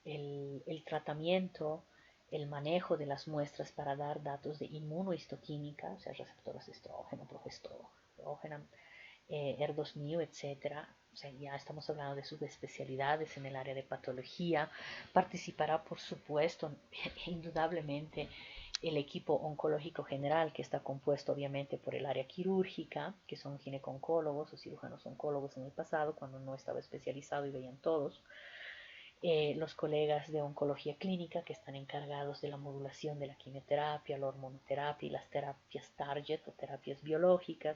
el tratamiento, el manejo de las muestras para dar datos de inmunohistoquímica, o sea, receptores de estrógeno, progestógeno, ER2-MIO, etcétera. O sea, ya estamos hablando de subespecialidades en el área de patología. Participará, por supuesto, indudablemente, el equipo oncológico general, que está compuesto obviamente por el área quirúrgica, que son gineco-oncólogos o cirujanos oncólogos en el pasado, cuando no estaba especializado y veían todos. Los colegas de oncología clínica que están encargados de la modulación de la quimioterapia, la hormonoterapia y las terapias target o terapias biológicas,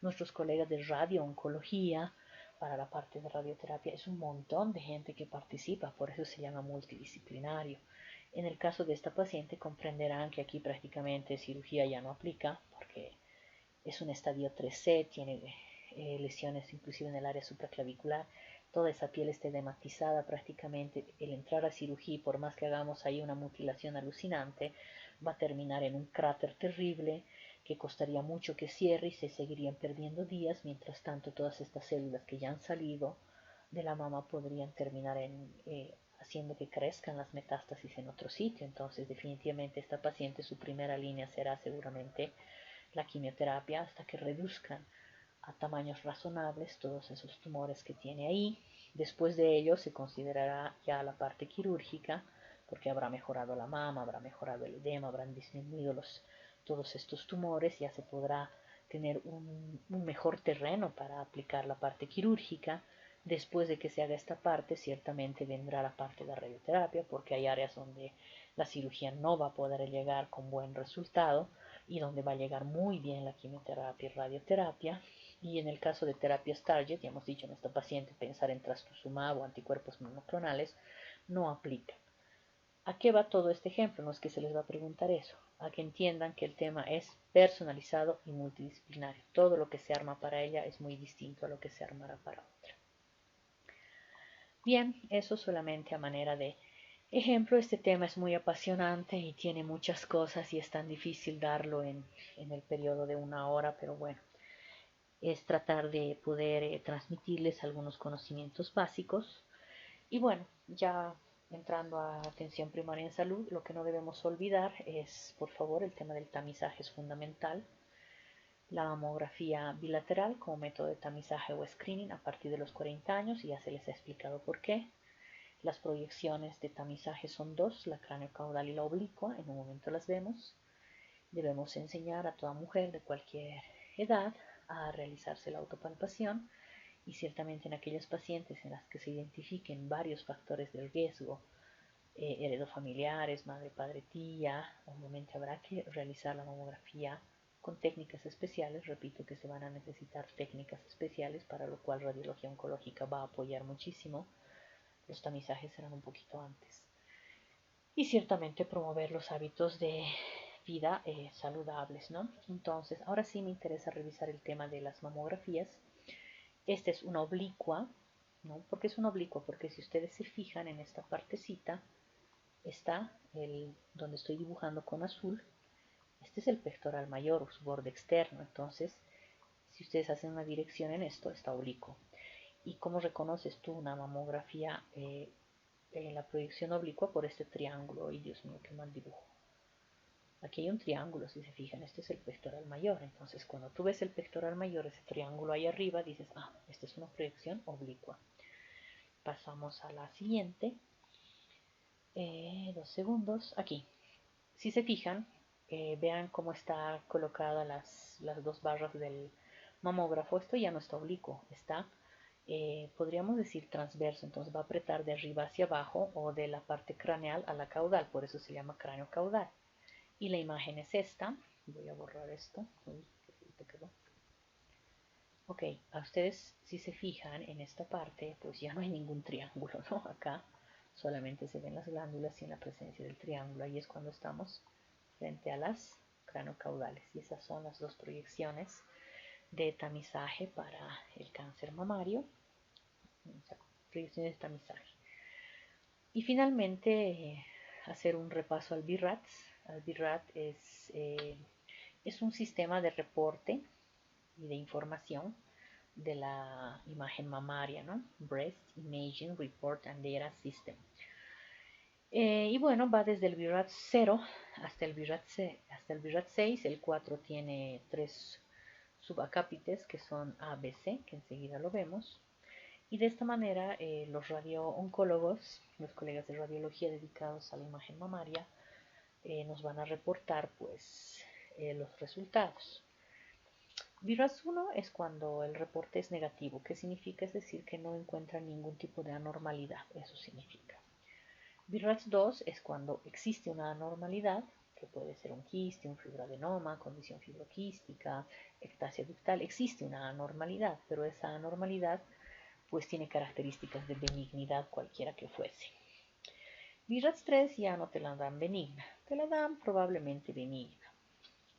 nuestros colegas de radiooncología para la parte de radioterapia, es un montón de gente que participa, por eso se llama multidisciplinario. En el caso de esta paciente comprenderán que aquí prácticamente cirugía ya no aplica porque es un estadio 3C, tiene lesiones inclusive en el área supraclavicular, toda esa piel está edematizada prácticamente. El entrar a cirugía, por más que hagamos ahí una mutilación alucinante, va a terminar en un cráter terrible que costaría mucho que cierre y se seguirían perdiendo días. Mientras tanto, todas estas células que ya han salido de la mama podrían terminar haciendo que crezcan las metástasis en otro sitio. Entonces, definitivamente esta paciente, su primera línea será seguramente la quimioterapia hasta que reduzcan a tamaños razonables todos esos tumores que tiene ahí. Después de ello se considerará ya la parte quirúrgica porque habrá mejorado la mama, habrá mejorado el edema, habrán disminuido todos estos tumores, ya se podrá tener un mejor terreno para aplicar la parte quirúrgica. Después de que se haga esta parte, ciertamente vendrá la parte de radioterapia, porque hay áreas donde la cirugía no va a poder llegar con buen resultado y donde va a llegar muy bien la quimioterapia y radioterapia. Y en el caso de terapias target, ya hemos dicho en esta paciente, pensar en trastuzumab o anticuerpos monoclonales no aplica. ¿A qué va todo este ejemplo? No es que se les va a preguntar eso, a que entiendan que el tema es personalizado y multidisciplinario. Todo lo que se arma para ella es muy distinto a lo que se armará para otra. Bien, eso solamente a manera de ejemplo. Este tema es muy apasionante y tiene muchas cosas y es tan difícil darlo en el periodo de una hora, pero bueno, es tratar de poder transmitirles algunos conocimientos básicos. Y bueno, ya entrando a atención primaria en salud, lo que no debemos olvidar es, por favor, el tema del tamizaje es fundamental. La mamografía bilateral como método de tamizaje o screening a partir de los 40 años, y ya se les ha explicado por qué. Las proyecciones de tamizaje son dos, la craneocaudal y la oblicua, en un momento las vemos. Debemos enseñar a toda mujer de cualquier edad a realizarse la autopalpación y ciertamente en aquellas pacientes en las que se identifiquen varios factores del riesgo, heredofamiliares, madre, padre, tía, obviamente habrá que realizar la mamografía con técnicas especiales. Repito que se van a necesitar técnicas especiales, para lo cual radiología oncológica va a apoyar muchísimo. Los tamizajes serán un poquito antes. Y ciertamente promover los hábitos de vida saludables, ¿no? Entonces, ahora sí me interesa revisar el tema de las mamografías. Esta es una oblicua, ¿no? ¿Por qué es una oblicua? Porque si ustedes se fijan en esta partecita, está donde estoy dibujando con azul. Este es el pectoral mayor o su borde externo. Entonces, si ustedes hacen una dirección en esto, está oblicuo. ¿Y cómo reconoces tú una mamografía en la proyección oblicua? Por este triángulo? ¡Ay, Dios mío, qué mal dibujo! Aquí hay un triángulo, si se fijan, este es el pectoral mayor. Entonces, cuando tú ves el pectoral mayor, ese triángulo ahí arriba, dices, ah, esta es una proyección oblicua. Pasamos a la siguiente. 2 segundos. Aquí. Si se fijan, vean cómo está colocada las dos barras del mamógrafo. Esto ya no está oblicuo, está, podríamos decir, transverso. Entonces va a apretar de arriba hacia abajo o de la parte craneal a la caudal. Por eso se llama cráneo caudal. Y la imagen es esta. Voy a borrar esto. Uy, qué quedó. Ok, a ustedes si se fijan en esta parte, pues ya no hay ningún triángulo, ¿no? Acá solamente se ven las glándulas y en la presencia del triángulo. Ahí es cuando estamos frente a las cranocaudales. Y esas son las dos proyecciones de tamizaje para el cáncer mamario. Proyecciones de tamizaje. Y finalmente, hacer un repaso al BIRAT. El BIRAT es un sistema de reporte y de información de la imagen mamaria, ¿no? Breast Imaging Report and Data System. Y bueno, va desde el BIRAT 0 hasta el BIRAT 6. El 4 tiene 3 subacápites que son A, B, C, que enseguida lo vemos. Y de esta manera los radiooncólogos, los colegas de radiología dedicados a la imagen mamaria, nos van a reportar pues los resultados. BIRAS 1 es cuando el reporte es negativo. ¿Qué significa? Es decir, que no encuentran ningún tipo de anormalidad. Eso significa. BIRAS 2 es cuando existe una anormalidad, que puede ser un quiste, un fibroadenoma, condición fibroquística, ectasia ductal. Existe una anormalidad, pero esa anormalidad pues tiene características de benignidad cualquiera que fuese. BIRAS 3 ya no te la dan benigna, te la dan probablemente benigna.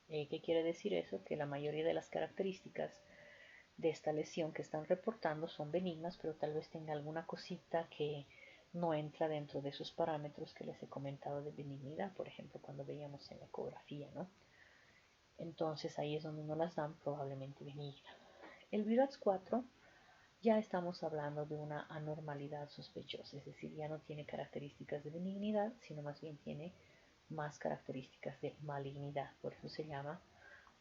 ¿Qué quiere decir eso? Que la mayoría de las características de esta lesión que están reportando son benignas, pero tal vez tenga alguna cosita que no entra dentro de esos parámetros que les he comentado de benignidad, por ejemplo, cuando veíamos en la ecografía, ¿no? Entonces ahí es donde no las dan probablemente benigna. El BIRAS 4 ya estamos hablando de una anormalidad sospechosa, es decir, ya no tiene características de benignidad, sino más bien tiene más características de malignidad, por eso se llama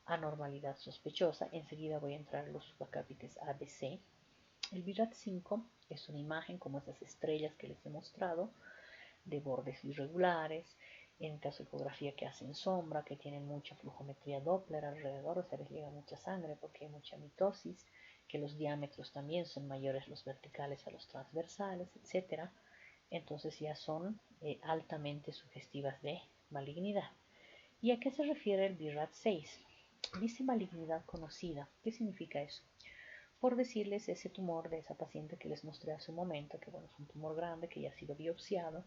anormalidad sospechosa. Enseguida voy a entrar a los subacápites ABC. El BIRAT 5 es una imagen como esas estrellas que les he mostrado, de bordes irregulares, en caso de ecografía que hacen sombra, que tienen mucha flujometría Doppler alrededor, o sea, les llega mucha sangre porque hay mucha mitosis, que los diámetros también son mayores los verticales a los transversales, etc. Entonces ya son altamente sugestivas de malignidad. ¿Y a qué se refiere el BIRAT 6? Dice malignidad conocida. ¿Qué significa eso? Por decirles ese tumor de esa paciente que les mostré hace un momento, que bueno, es un tumor grande que ya ha sido biopsiado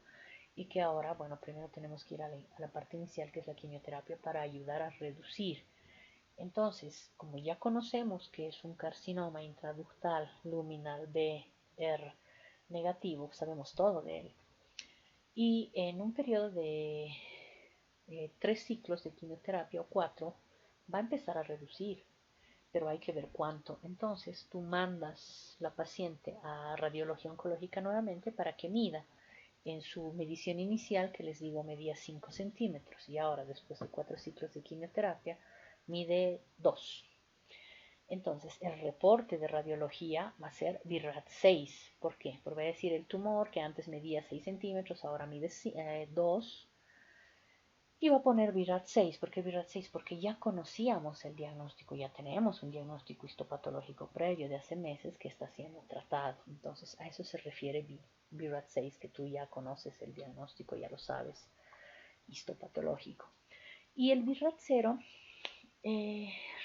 y que ahora, bueno, primero tenemos que ir a la parte inicial, que es la quimioterapia, para ayudar a reducir. Entonces, como ya conocemos que es un carcinoma intraductal luminal BR negativo, sabemos todo de él. Y en un periodo de 3 ciclos de quimioterapia o 4, va a empezar a reducir, pero hay que ver cuánto. Entonces tú mandas la paciente a radiología oncológica nuevamente para que mida. En su medición inicial, que les digo medía 5 centímetros, y ahora después de 4 ciclos de quimioterapia mide 2. Entonces el reporte de radiología va a ser BIRAT 6. ¿Por qué? Porque va a decir el tumor que antes medía 6 centímetros, ahora mide 2. Y va a poner BIRAT 6. ¿Por qué BIRAT 6? Porque ya conocíamos el diagnóstico, ya tenemos un diagnóstico histopatológico previo de hace meses que está siendo tratado. Entonces a eso se refiere BIRAT 6, que tú ya conoces el diagnóstico, ya lo sabes, histopatológico. Y el BIRAT 0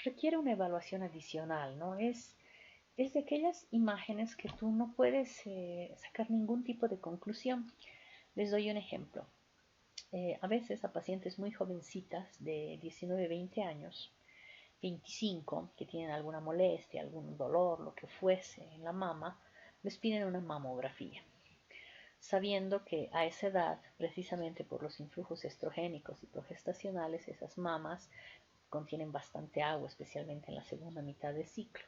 requiere una evaluación adicional, ¿no? Es de aquellas imágenes que tú no puedes sacar ningún tipo de conclusión. Les doy un ejemplo. A veces a pacientes muy jovencitas de 19, 20 años, 25, que tienen alguna molestia, algún dolor, lo que fuese en la mama, les piden una mamografía, sabiendo que a esa edad, precisamente por los influjos estrogénicos y progestacionales, esas mamas contienen bastante agua, especialmente en la segunda mitad del ciclo.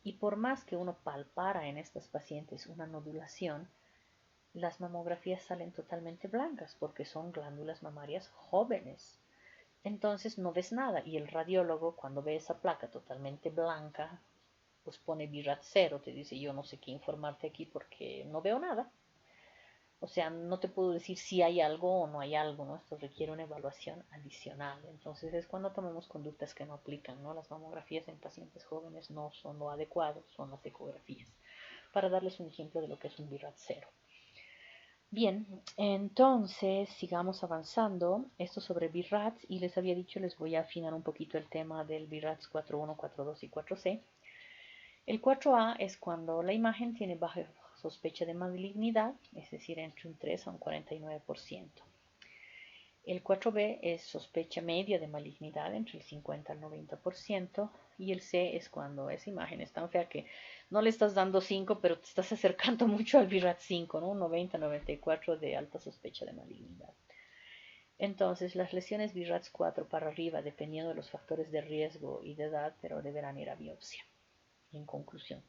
Y por más que uno palpara en estas pacientes una nodulación, las mamografías salen totalmente blancas porque son glándulas mamarias jóvenes. Entonces no ves nada, y el radiólogo, cuando ve esa placa totalmente blanca, pues pone BIRAT 0, te dice: yo no sé qué informarte aquí porque no veo nada. O sea, no te puedo decir si hay algo o no hay algo, ¿no? Esto requiere una evaluación adicional. Entonces es cuando tomamos conductas que no aplican, ¿no? Las mamografías en pacientes jóvenes no son lo adecuado, son las ecografías. Para darles un ejemplo de lo que es un BIRAT 0. Bien, entonces sigamos avanzando. Esto sobre BIRATs, y les había dicho, les voy a afinar un poquito el tema del BIRATs 4.1, 4.2 y 4C. El 4A es cuando la imagen tiene baja sospecha de malignidad, es decir, entre un 3 a un 49%. El 4B es sospecha media de malignidad entre el 50 al 90%, y el C es cuando esa imagen es tan fea que no le estás dando 5, pero te estás acercando mucho al BIRAT 5, ¿no? Un 90-94 de alta sospecha de malignidad. Entonces, las lesiones BIRATS 4 para arriba, dependiendo de los factores de riesgo y de edad, pero deberán ir a biopsia. En conclusión.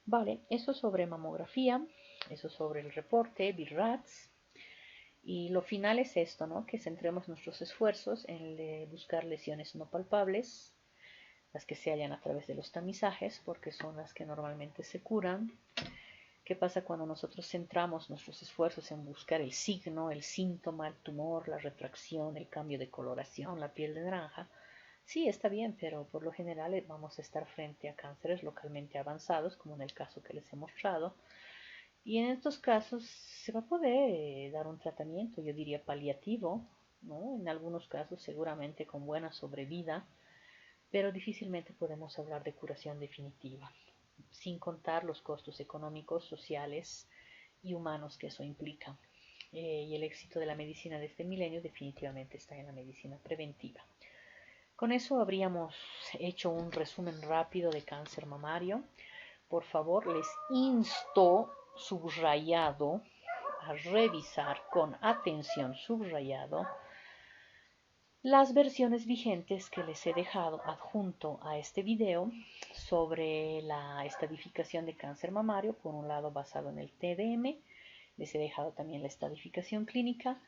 Vale, eso sobre mamografía, eso sobre el reporte, BIRATS. Y lo final es esto, ¿no? Que centremos nuestros esfuerzos en buscar lesiones no palpables, las que se hallan a través de los tamizajes, porque son las que normalmente se curan. ¿Qué pasa cuando nosotros centramos nuestros esfuerzos en buscar el signo, el síntoma, el tumor, la retracción, el cambio de coloración, la piel de naranja? Sí, está bien, pero por lo general vamos a estar frente a cánceres localmente avanzados, como en el caso que les he mostrado. Y en estos casos se va a poder dar un tratamiento, yo diría paliativo, ¿no? En algunos casos seguramente con buena sobrevida, pero difícilmente podemos hablar de curación definitiva, sin contar los costos económicos, sociales y humanos que eso implica. Y el éxito de la medicina de este milenio definitivamente está en la medicina preventiva. Con eso habríamos hecho un resumen rápido de cáncer mamario. Por favor, les insto subrayado a revisar con atención subrayado las versiones vigentes que les he dejado adjunto a este video sobre la estadificación de cáncer mamario, por un lado basado en el TDM, les he dejado también la estadificación clínica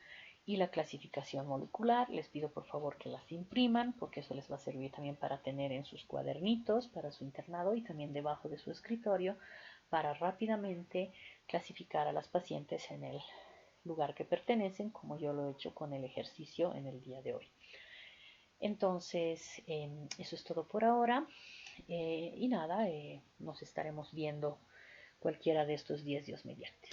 y la clasificación molecular. Les pido por favor que las impriman, porque eso les va a servir también para tener en sus cuadernitos, para su internado y también debajo de su escritorio, para rápidamente clasificar a las pacientes en el lugar que pertenecen, como yo lo he hecho con el ejercicio en el día de hoy. Entonces, eso es todo por ahora. Y nada, nos estaremos viendo cualquiera de estos días, Dios mediante.